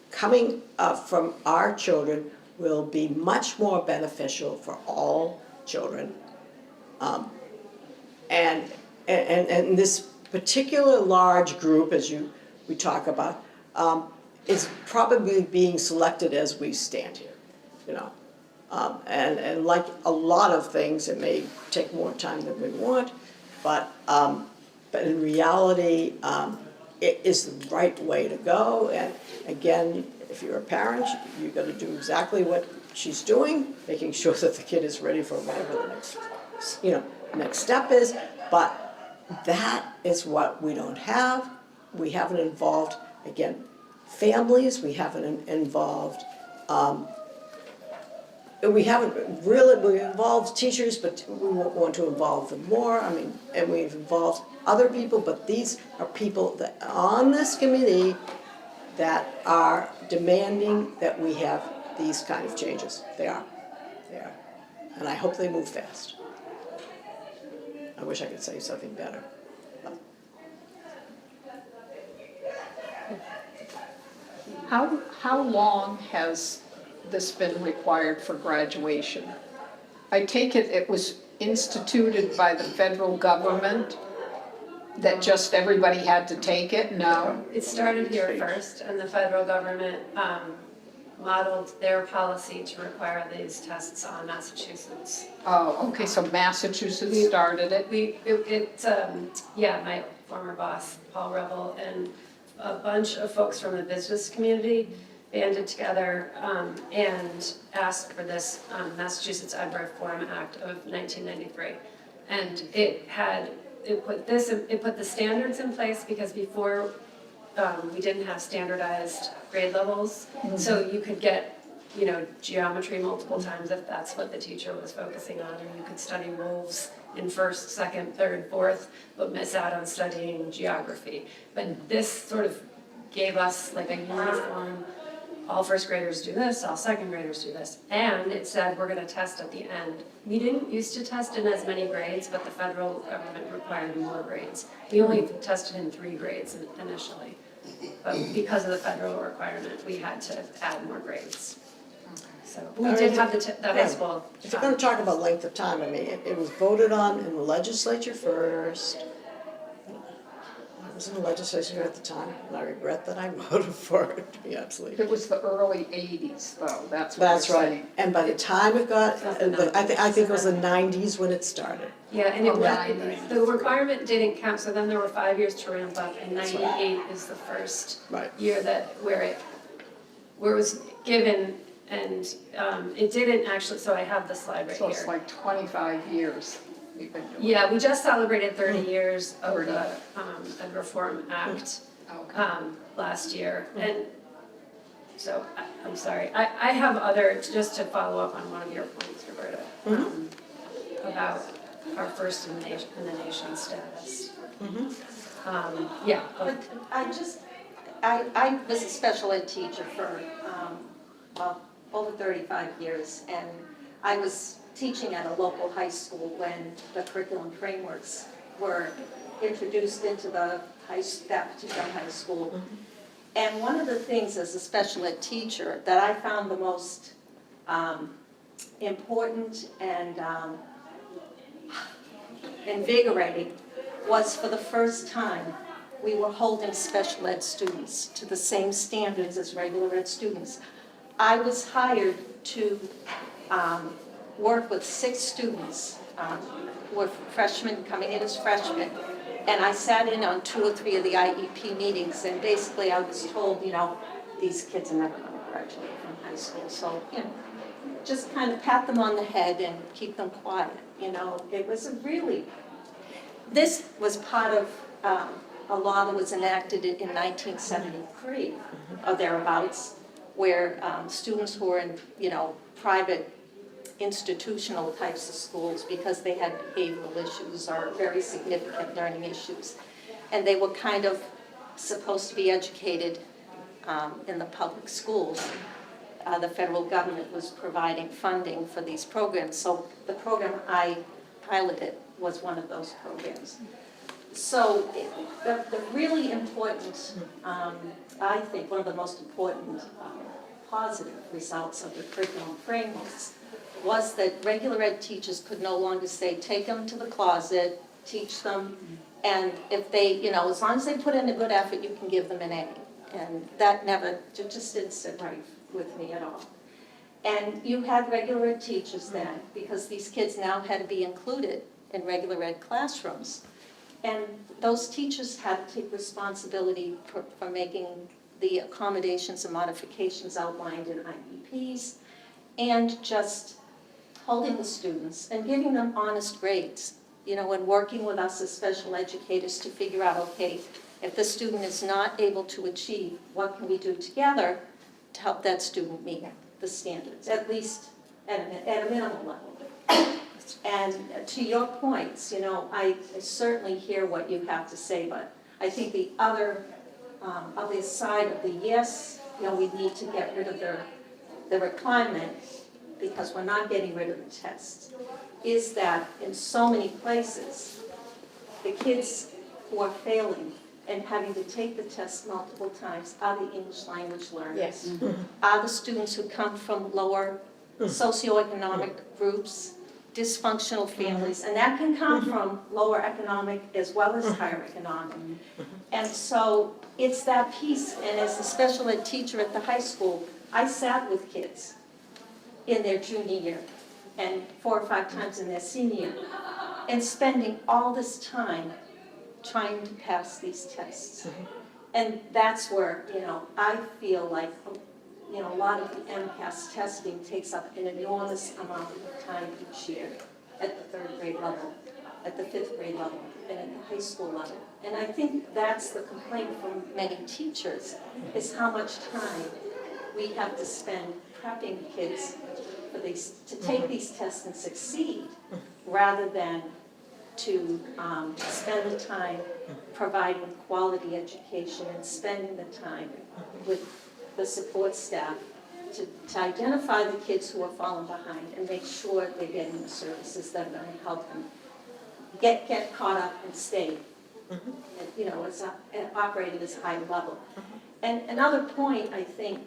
Speaker 8: coming from our children will be much more beneficial for all children. And this particular large group, as we talk about, is probably being selected as we stand here, you know. And like a lot of things, it may take more time than we want, but in reality, it is the right way to go. And again, if you're a parent, you've got to do exactly what she's doing, making sure that the kid is ready for whatever the next step is. But that is what we don't have. We haven't involved, again, families. We haven't involved. We involved teachers, but we want to involve them more. I mean, and we've involved other people, but these are people that on this committee that are demanding that we have these kind of changes. They are. And I hope they move fast. I wish I could say something better.
Speaker 10: How long has this been required for graduation? I take it was instituted by the federal government, that just everybody had to take it? No?
Speaker 3: It started here first, and the federal government modeled their policy to require these tests on Massachusetts.
Speaker 10: Oh, okay, so Massachusetts started it?
Speaker 3: My former boss, Paul Rebel, and a bunch of folks from the business community banded together and asked for this Massachusetts Ed Reform Act of 1993. And it put the standards in place because before we didn't have standardized grade levels. Mm-hmm. So you could get, geometry multiple times if that's what the teacher was focusing on, or you could study wolves in first, second, third, fourth, but miss out on studying geography. But this sort of gave us like a uniform, all first graders do this, all second graders do this. And it said we're gonna test at the end. We didn't used to test in as many grades, but the federal government required more grades. We only tested in 3 grades initially. But because of the federal requirement, we had to add more grades. So we did have the high school.
Speaker 8: If you're going to talk about length of time, I mean, it was voted on in the legislature first. I was in the legislature at the time, and I regret that I voted for it, to be absolutely.
Speaker 10: It was the early 80s, though, that's what
Speaker 8: That's
Speaker 10: you're
Speaker 8: right.
Speaker 10: saying.
Speaker 8: And by the time it got, I think it was the 90s when it started.
Speaker 3: Yeah, and the requirement didn't count, so then there were 5 years to ramp up, and 98 is the first year where it was given, and it didn't actually, so I have the slide right here.
Speaker 10: So it's like 25 years we've been doing it.
Speaker 3: Yeah, we just celebrated 30 years of the Ed Reform Act last year, and so, I'm sorry, I have other, just to follow up on one of your points, Roberta, about our first in the nation status.
Speaker 2: But I was a special ed teacher for, over 35 years, and I was teaching at a local high school when the curriculum frameworks were introduced into that particular high school. And one of the things as a special ed teacher that I found the most important and invigorating was for the first time we were holding special ed students to the same standards as regular ed students. I was hired to work with 6 students who were freshmen, coming in as freshmen, and I sat in on 2 or 3 of the IEP meetings, and basically I was told, these kids are never going to graduate from high school. So, you know, just kind of pat them on the head and keep them quiet, you know. It was a really, this was part of a law that was enacted in 1973 or thereabouts, where students who were in, you know, private institutional types of schools, because they had behavioral issues or very significant learning issues, and they were kind of supposed to be educated in the public schools. The federal government was providing funding for these programs, so the program I piloted was one of those programs. So the really important, I think, one of the most important positive results of the curriculum frameworks was that regular ed teachers could no longer say, take them to the closet, teach them, and if they, you know, as long as they put in a good effort, you can give them an A. And that never, it just didn't sit right with me at all. And you had regular ed teachers then, because these kids now had to be included in regular ed classrooms. And those teachers had to take responsibility for making the accommodations and modifications outlined in IEPs, and just holding the students and giving them honest grades, you know, and working with us as special educators to figure out, okay, if the student is not able to achieve, what can we do together to help that student meet the standards, at least at a minimum level. And to your points, you know, I certainly hear what you have to say, but I think the other side of the yes, you know, we need to get rid of the requirement, because we're not getting rid of the test, is that in so many places, the kids who are failing and having to take the test multiple times are the English language learners.
Speaker 8: Yes.
Speaker 2: Are the students who come from lower socioeconomic groups, dysfunctional families, and that can come from lower economic as well as higher economic. And so it's that piece, and as a special ed teacher at the high school, I sat with kids in their junior year and 4 or 5 times in their senior year, and spending all this time trying to pass these tests. And that's where, you know, I feel like, you know, a lot of the MCAS testing takes up an enormous amount of time each year at the 3rd grade level, at the 5th grade level, and at the high school level. And I think that's the complaint from many teachers, is how much time we have to spend prepping kids for these, to take these tests and succeed, rather than to spend the time providing quality education and spending the time with the support staff to identify the kids who are falling behind and make sure they're getting the services that are going to help them get caught up and stay, you know, operating at this high level. And another point, I think,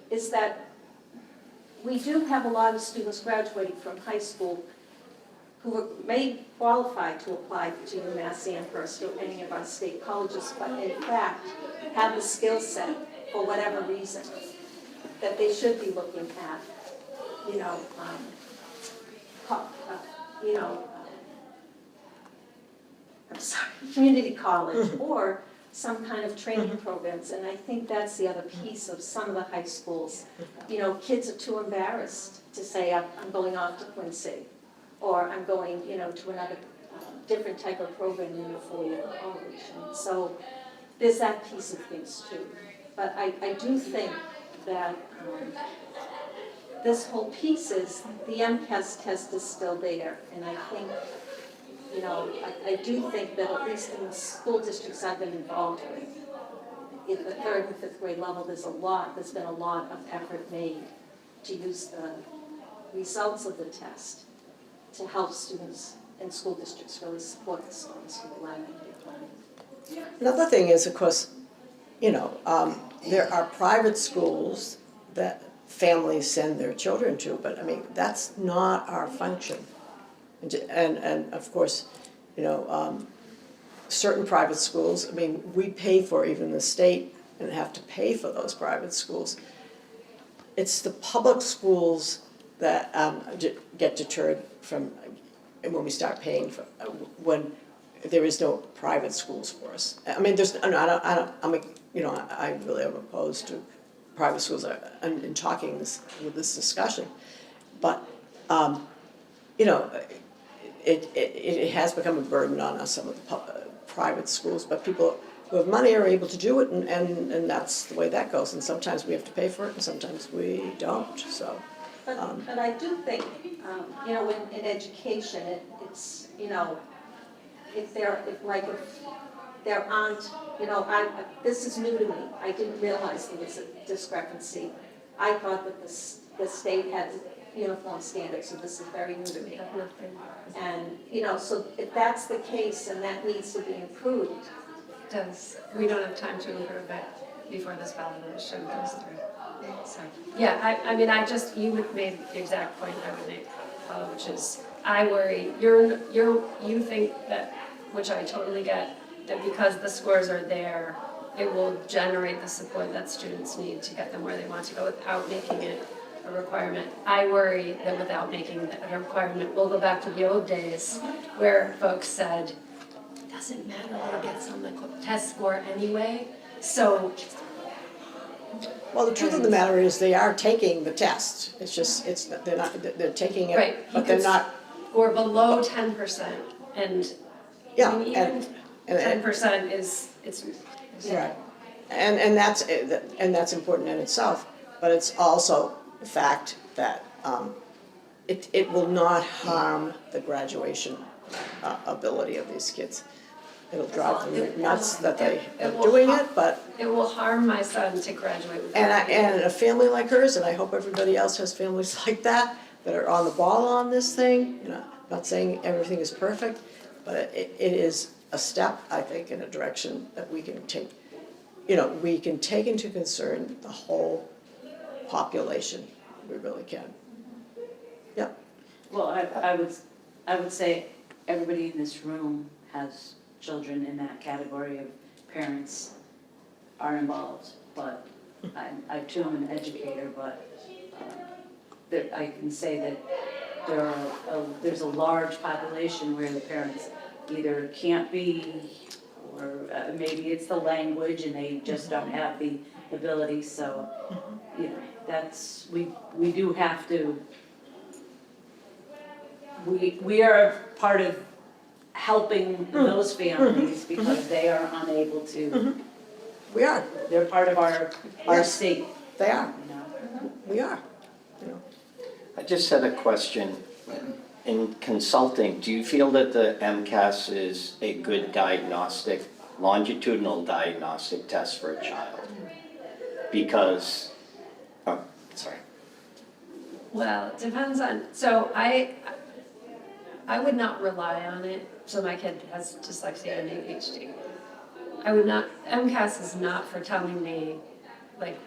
Speaker 2: is that we do have a lot of students graduating from high school who may qualify to apply to UMass Amherst or any of our state colleges, but in fact have the skill set, for whatever reason, that they should be looking at, you know, I'm sorry, community college or some kind of training programs. And I think that's the other piece of some of the high schools. You know, kids are too embarrassed to say, I'm going off to Quincy, or I'm going, you know, to another different type of program in the 4-year college. And so there's that piece of things too. But I do think that this whole piece is, the MCAS test is still there. And I think, you know, I do think that at least in the school districts I've been involved with, at the 3rd and 5th grade level, there's been a lot of effort made to use the results of the test to help students and school districts really support the students who are learning.
Speaker 8: Another thing is, of course, you know, there are private schools that families send their children to, but I mean, that's not our function. And of course, you know, certain private schools, I mean, we pay for, even the state, and have to pay for those private schools. It's the public schools that get deterred from, when we start paying for, when there is no private schools for us. I mean, there's, I really am opposed to private schools are, in talking with this discussion. But, you know, it has become a burden on us, some of the private schools, but people who have money are able to do it, and that's the way that goes. And sometimes we have to pay for it, and sometimes we don't, so.
Speaker 2: But I do think, you know, in education, it's, you know, if there aren't, you know, this is new to me. I didn't realize there was a discrepancy. I thought that the state had uniform standards, so this is very new to me. And, you know, so if that's the case and that needs to be improved.
Speaker 3: We don't have time to improve it before this ballot initiative goes through. So, yeah, I mean, you made the exact point I would make, which is, I worry, you think that, which I totally get, that because the scores are there, it will generate the support that students need to get them where they want to go without making it a requirement. I worry that without making it a requirement, we'll go back to the old days where folks said, it doesn't matter what gets on the test score anyway, so.
Speaker 8: Well, the truth of the matter is, they are taking the test. It's just, they're taking it,
Speaker 3: Right,
Speaker 8: but they're not.
Speaker 3: Or below 10%, and
Speaker 8: Yeah,
Speaker 3: I mean, even
Speaker 8: and
Speaker 3: 10% is, it's.
Speaker 8: right, and that's important in itself. But it's also the fact that it will not harm the graduation ability of these kids. It'll drive them nuts that they are doing it, but.
Speaker 3: It will harm my son to graduate with.
Speaker 8: And a family like hers, and I hope everybody else has families like that are on the ball on this thing. You know, I'm not saying everything is perfect, but it is a step, I think, in a direction that we can take. You know, we can take into concern the whole population. We really can. Yep.
Speaker 7: Well, I would say everybody in this room has children in that category of parents are involved, but I too am an educator, but I can say that there's a large population where the parents either can't be, or maybe it's the language and they just don't have the ability, so, you know, we do have to, we are part of helping those families because they are unable to.
Speaker 8: We are.
Speaker 7: They're part of our
Speaker 8: Yes.
Speaker 7: state,
Speaker 8: They are.
Speaker 7: you know.
Speaker 8: We are. You know.
Speaker 5: I just had a question. In consulting, do you feel that the MCAS is a good diagnostic, longitudinal diagnostic test for a child? Because, oh, sorry.
Speaker 3: Well, it depends on, so I would not rely on it, so my kid has dyslexia and ADHD. I would not, MCAS is not for telling me, like,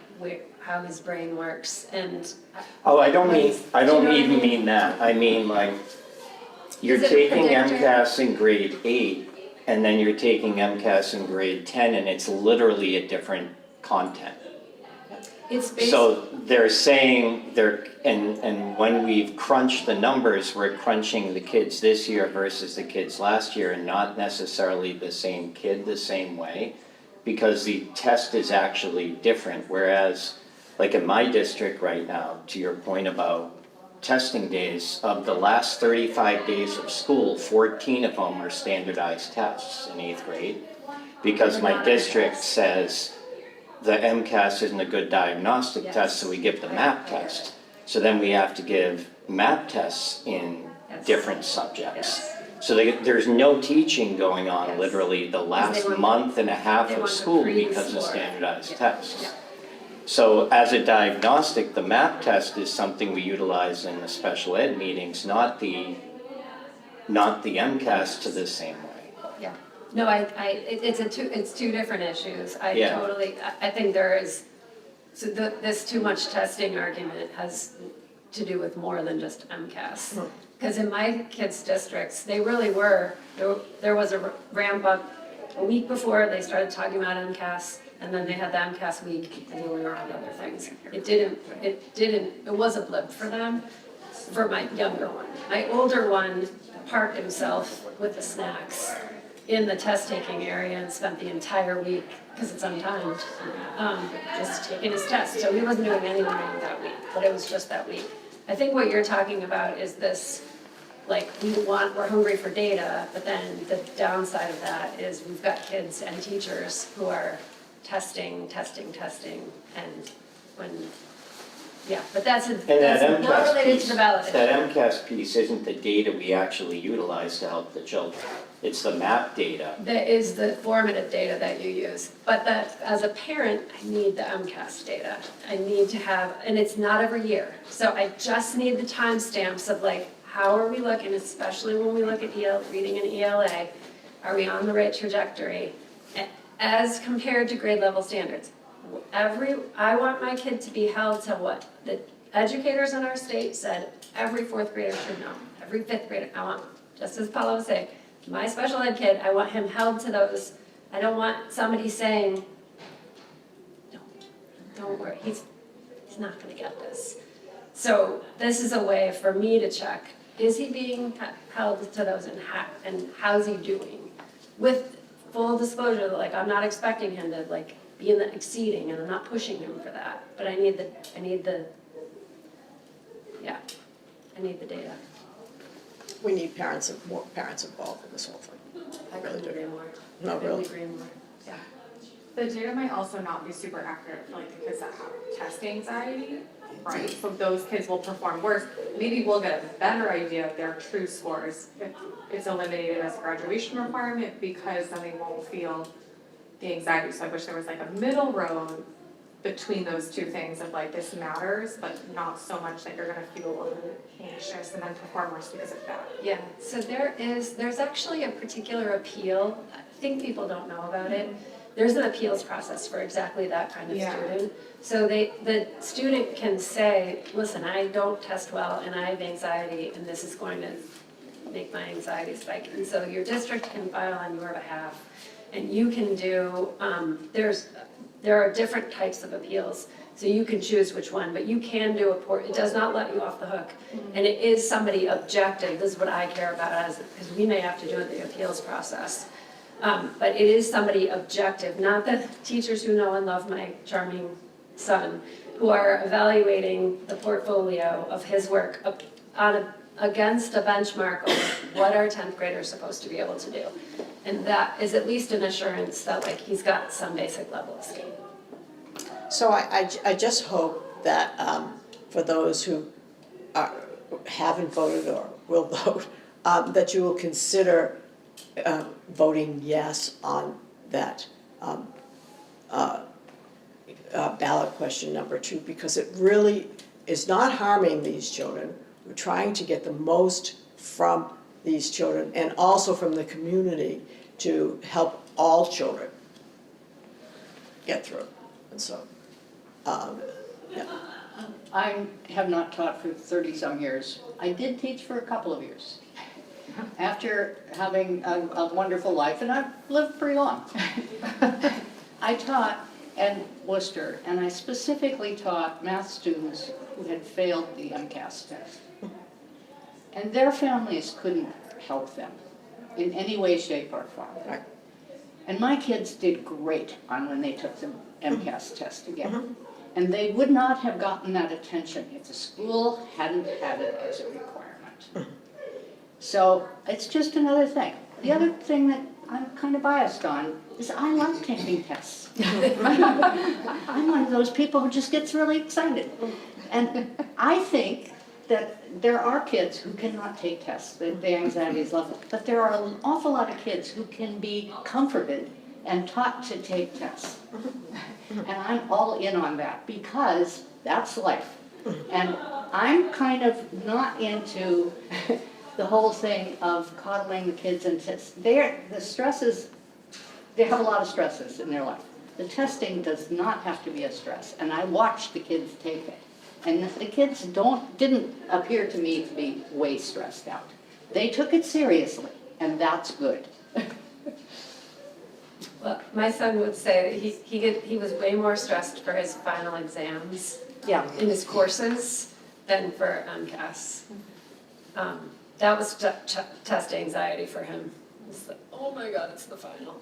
Speaker 3: how his brain works, and.
Speaker 5: Oh, I don't
Speaker 3: Do
Speaker 5: even
Speaker 3: you know what I
Speaker 5: mean that. I mean, like, you're
Speaker 3: Is it a
Speaker 5: taking
Speaker 3: predictor?
Speaker 5: MCAS in grade 8, and then you're taking MCAS in grade 10, and it's literally a different content.
Speaker 3: It's based.
Speaker 5: So they're saying and when we've crunched the numbers, we're crunching the kids this year versus the kids last year, and not necessarily the same kid the same way, because the test is actually different. Whereas, like in my district right now, to your point about testing days, of the last 35 days of school, 14 of them are standardized tests in 8th grade, because my district says the MCAS isn't a good diagnostic test, so we give the MAP test. So then we have to give MAP tests in different subjects. So there's no teaching going on literally the last month and a half of school because of standardized tests. So as a diagnostic, the MAP test is something we utilize in the special ed meetings, not the MCAS to the same way.
Speaker 3: Yeah, no, it's two different issues.
Speaker 5: Yeah.
Speaker 3: I think there is, so this too much testing argument has to do with more than just MCAS. Because in my kids' districts, they really were, there was a ramp up a week before they started talking about MCAS, and then they had the MCAS week and they were around other things. It was a blip for them, for my younger one. My older one parked himself with the snacks in the test-taking area and spent the entire week, because it's untimed, just taking his test. So he wasn't doing any learning that week, but it was just that week. I think what you're talking about is this, like, we're hungry for data, but then the downside of that is we've got kids and teachers who are testing, and when, yeah, but that's not related to the ballot.
Speaker 5: That MCAS piece isn't the data we actually utilize to help the children. It's the map data.
Speaker 3: That is the formative data that you use, but that, as a parent, I need the MCAS data. I need to have, and it's not every year, so I just need the timestamps of like, how are we looking, especially when we look at reading and ELA, are we on the right trajectory? As compared to grade level standards. I want my kid to be held to what the educators in our state said every fourth grader should know, every fifth grader. I want, just as Paula was saying, my special ed kid, I want him held to those. I don't want somebody saying, don't worry, he's not gonna get this. So this is a way for me to check, is he being held to those and how's he doing? With full disclosure, like I'm not expecting him to like be in the exceeding and I'm not pushing him for that, but I need the data.
Speaker 8: We need more parents involved in this whole thing.
Speaker 3: I couldn't agree more.
Speaker 8: No,
Speaker 3: I couldn't
Speaker 8: really?
Speaker 3: agree more, yeah.
Speaker 9: The data might also not be super accurate for like the kids that have test anxiety, right? So those kids will perform worse. Maybe we'll get a better idea of their true scores if it's eliminated as a graduation requirement, because then they won't feel the anxiety. So I wish there was like a middle road between those two things of like, this matters, but not so much that you're gonna feel a little anxious and then perform worse because of that.
Speaker 3: Yeah, so there's actually a particular appeal, I think people don't know about it. There's an appeals process for exactly that kind of student. So the student can say, listen, I don't test well and I have anxiety and this is going to make my anxiety spike. And so your district can file on your behalf and you can do, there are different types of appeals. So you can choose which one, but you can do it does not let you off the hook. And it is somebody objective, this is what I care about because we may have to do the appeals process. But it is somebody objective, not the teachers who know and love my charming son, who are evaluating the portfolio of his work against a benchmark of what our 10th grader is supposed to be able to do. And that is at least an assurance that like he's got some basic level of skill.
Speaker 8: So I just hope that for those who haven't voted or will vote, that you will consider voting yes on that ballot question number 2, because it really is not harming these children. We're trying to get the most from these children and also from the community to help all children get through. And so, yeah.
Speaker 11: I have not taught for 30-some years. I did teach for a couple of years. After having a wonderful life, and I've lived pretty long, I taught in Worcester, and I specifically taught math students who had failed the MCAS test. And their families couldn't help them in any way, shape, or form.
Speaker 8: Right.
Speaker 11: And my kids did great on when they took the MCAS test again. And they would not have gotten that attention if the school hadn't had it as a requirement. So it's just another thing. The other thing that I'm kind of biased on is I love taking tests. I'm one of those people who just gets really excited. And I think that there are kids who cannot take tests, the anxiety is level, but there are an awful lot of kids who can be comforted and taught to take tests. And I'm all in on that because that's life. And I'm kind of not into the whole thing of coddling the kids and the stresses, they have a lot of stresses in their life. The testing does not have to be a stress, and I watched the kids take it. And the kids didn't appear to me to be way stressed out. They took it seriously, and that's good.
Speaker 3: Well, my son would say that he was way more stressed for his final exams in his courses than for MCAS. That was test anxiety for him. It's like, oh my God, it's the final.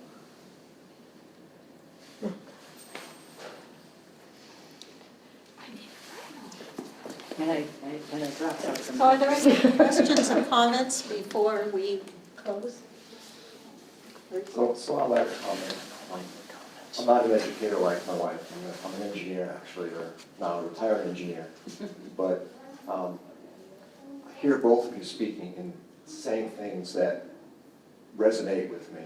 Speaker 7: And I dropped out some.
Speaker 2: So are there any questions or comments before we close?
Speaker 12: So I'll add a comment. I'm not an educator like my wife, I'm an engineer actually, or now a retired engineer. But I hear both of you speaking and saying things that resonate with me.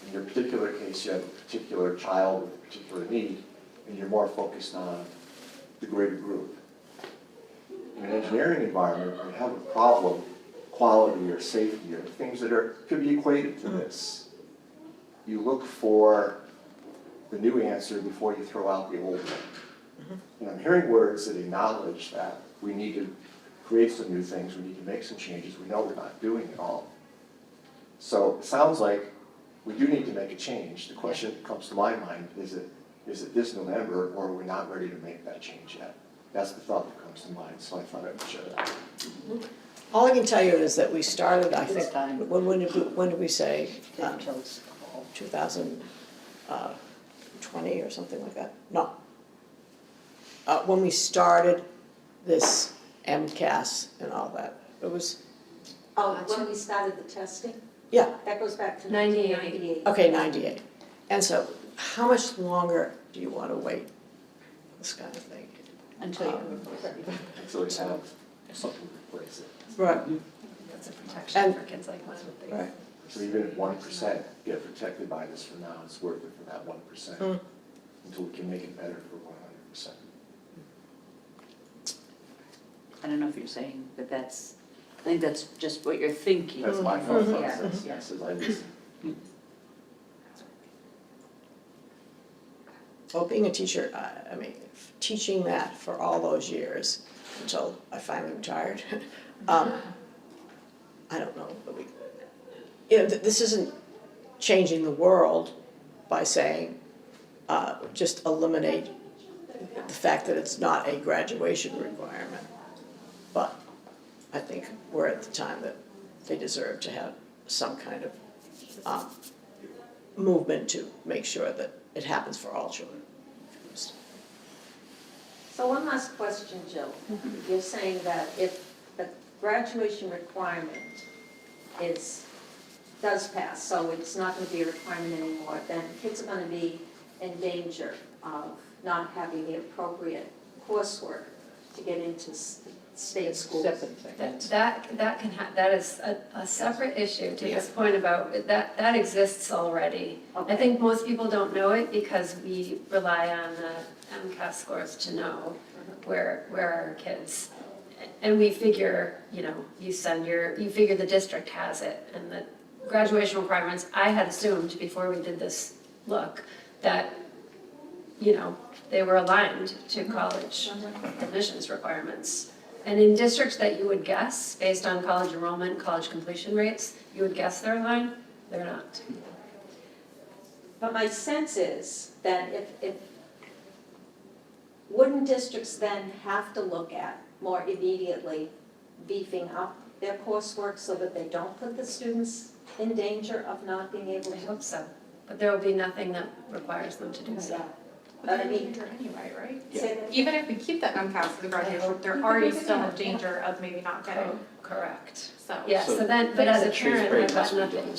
Speaker 12: In your particular case, you have a particular child with a particular need, and you're more focused on the greater group. In an engineering environment, when you have a problem, quality or safety or things that could be equated to this, you look for the new answer before you throw out the old one. And I'm hearing words that acknowledge that we need to create some new things, we need to make some changes, we know we're not doing it all. So it sounds like we do need to make a change. The question that comes to my mind, is it this November, or are we not ready to make that change yet? That's the thought that comes to mind, so I thought I would share that.
Speaker 8: All I can tell you is that we started, I
Speaker 7: It's
Speaker 8: think,
Speaker 7: time.
Speaker 8: when did we say?
Speaker 7: Until it's fall.
Speaker 8: 2020 or something like that? No. When we started this MCAS and all that, it was,
Speaker 2: Oh, when we started the testing?
Speaker 8: yeah,
Speaker 2: That goes back to
Speaker 3: 98.
Speaker 2: 1998.
Speaker 8: okay, 98. And so how much longer do you want to wait? This kind of thing.
Speaker 7: Until you can replace it.
Speaker 12: Until we have something to replace it.
Speaker 8: Right,
Speaker 3: That's a protection
Speaker 8: And-
Speaker 3: for kids like mine.
Speaker 8: right.
Speaker 12: So even if 1% get protected by this for now, it's worth it for that 1%, until we can make it better for 100%.
Speaker 7: I don't know if you're saying that I think that's just what you're thinking.
Speaker 12: That's my thought
Speaker 7: Yeah.
Speaker 12: process, yes, as I listen.
Speaker 8: Well, being a teacher, I mean, teaching that for all those years until I finally retired, I don't know. But this isn't changing the world by saying, just eliminate the fact that it's not a graduation requirement. But I think we're at the time that they deserve to have some kind of movement to make sure that it happens for all children.
Speaker 2: So one last question, Jill. You're saying that if the graduation requirement does pass, so it's not going to be a requirement anymore, then kids are going to be in danger of not having the appropriate coursework to get into state schools.
Speaker 7: Separate thing.
Speaker 3: That is a separate issue to this point about, that exists already. I
Speaker 2: Okay.
Speaker 3: think most people don't know it because we rely on the MCAS scores to know where are our kids. And we figure, you figure the district has it, and the graduation requirements, I had assumed before we did this look, that, they were aligned to college admissions requirements. And in districts that you would guess, based on college enrollment, college completion rates, you would guess they're aligned, they're not.
Speaker 2: But my sense is that wouldn't districts then have to look at more immediately beefing up their coursework so that they don't put the students in danger of not being able
Speaker 3: I
Speaker 2: to?
Speaker 3: hope so, but there will be nothing that requires them to do so.
Speaker 9: But they're in danger anyway, right?
Speaker 2: Say that-
Speaker 9: Even if we keep that MCAS for the graduation, they're already still in danger of maybe not getting,
Speaker 3: Correct.
Speaker 9: so.
Speaker 3: Yeah, so then, but as a parent, I've got nothing.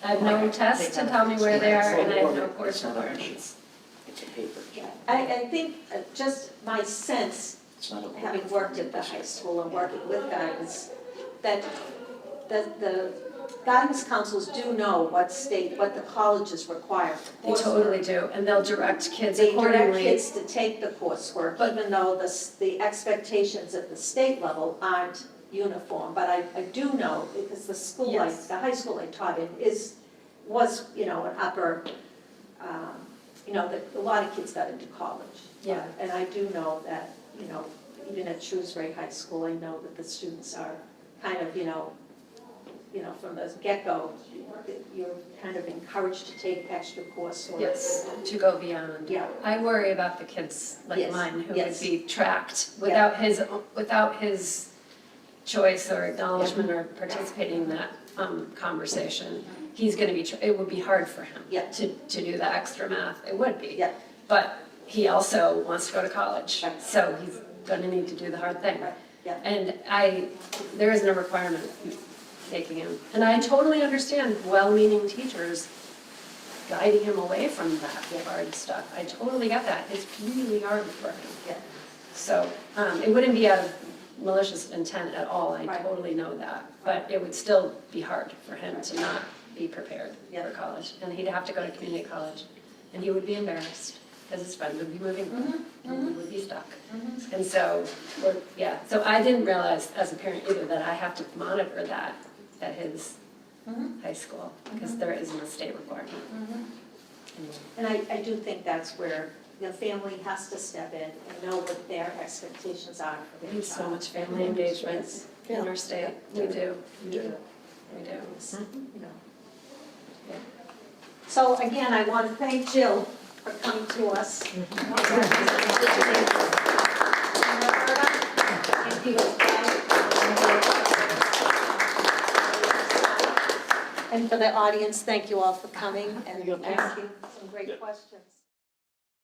Speaker 3: I have no test to tell me where they are, and I have no course requirements.
Speaker 7: It's a paper.
Speaker 2: I think just my sense, having worked at the high school and working with guidance, that the guidance councils do know what the colleges require for
Speaker 3: They
Speaker 2: coursework.
Speaker 3: totally do, and they'll direct kids
Speaker 2: They direct
Speaker 3: accordingly.
Speaker 2: kids to take the coursework, even though the expectations at the state level aren't uniform. But I do know, because the school,
Speaker 3: Yes.
Speaker 2: the high school I taught in was an upper, that a lot of kids got into college.
Speaker 3: Yeah.
Speaker 2: And I do know that, even at Shrewsbury High School, I know that the students are kind of, from the get-go, you're kind of encouraged to take extra coursework.
Speaker 3: Yes, to go beyond.
Speaker 2: Yeah.
Speaker 3: I worry about the kids like
Speaker 2: Yes,
Speaker 3: mine who would
Speaker 2: yes.
Speaker 3: be tracked without his choice or acknowledgement or participating in that conversation, he's gonna be, it would be hard for him
Speaker 2: Yeah.
Speaker 3: to do the extra math, it would be.
Speaker 2: Yeah.
Speaker 3: But he also wants to go to college,
Speaker 2: Right.
Speaker 3: so he's gonna need to do the hard thing.
Speaker 2: Right, yeah.
Speaker 3: And there isn't a requirement taking him. And I totally understand well-meaning teachers guiding him away from that hard stuff. I totally get that. It's really hard for him.
Speaker 2: Yeah.
Speaker 3: So, it wouldn't be out of malicious intent at all, I
Speaker 2: Right.
Speaker 3: totally know that. But it would still be hard for him to not be prepared
Speaker 2: Yeah.
Speaker 3: for college. And he'd have to go to community college, and he would be embarrassed, because his friends would be moving on, and he would be stuck. And so, so I didn't realize as a parent either that I have to monitor that at his high school, because there isn't a state requirement.
Speaker 2: And I do think that's where the family has to step in and know what their expectations are for
Speaker 3: We
Speaker 2: their
Speaker 3: need so
Speaker 2: child.
Speaker 3: much family engagement in our state, we do, we do.
Speaker 2: You know. So again, I want to thank Jill for coming to us. And for the audience, thank you all for coming and asking some great questions.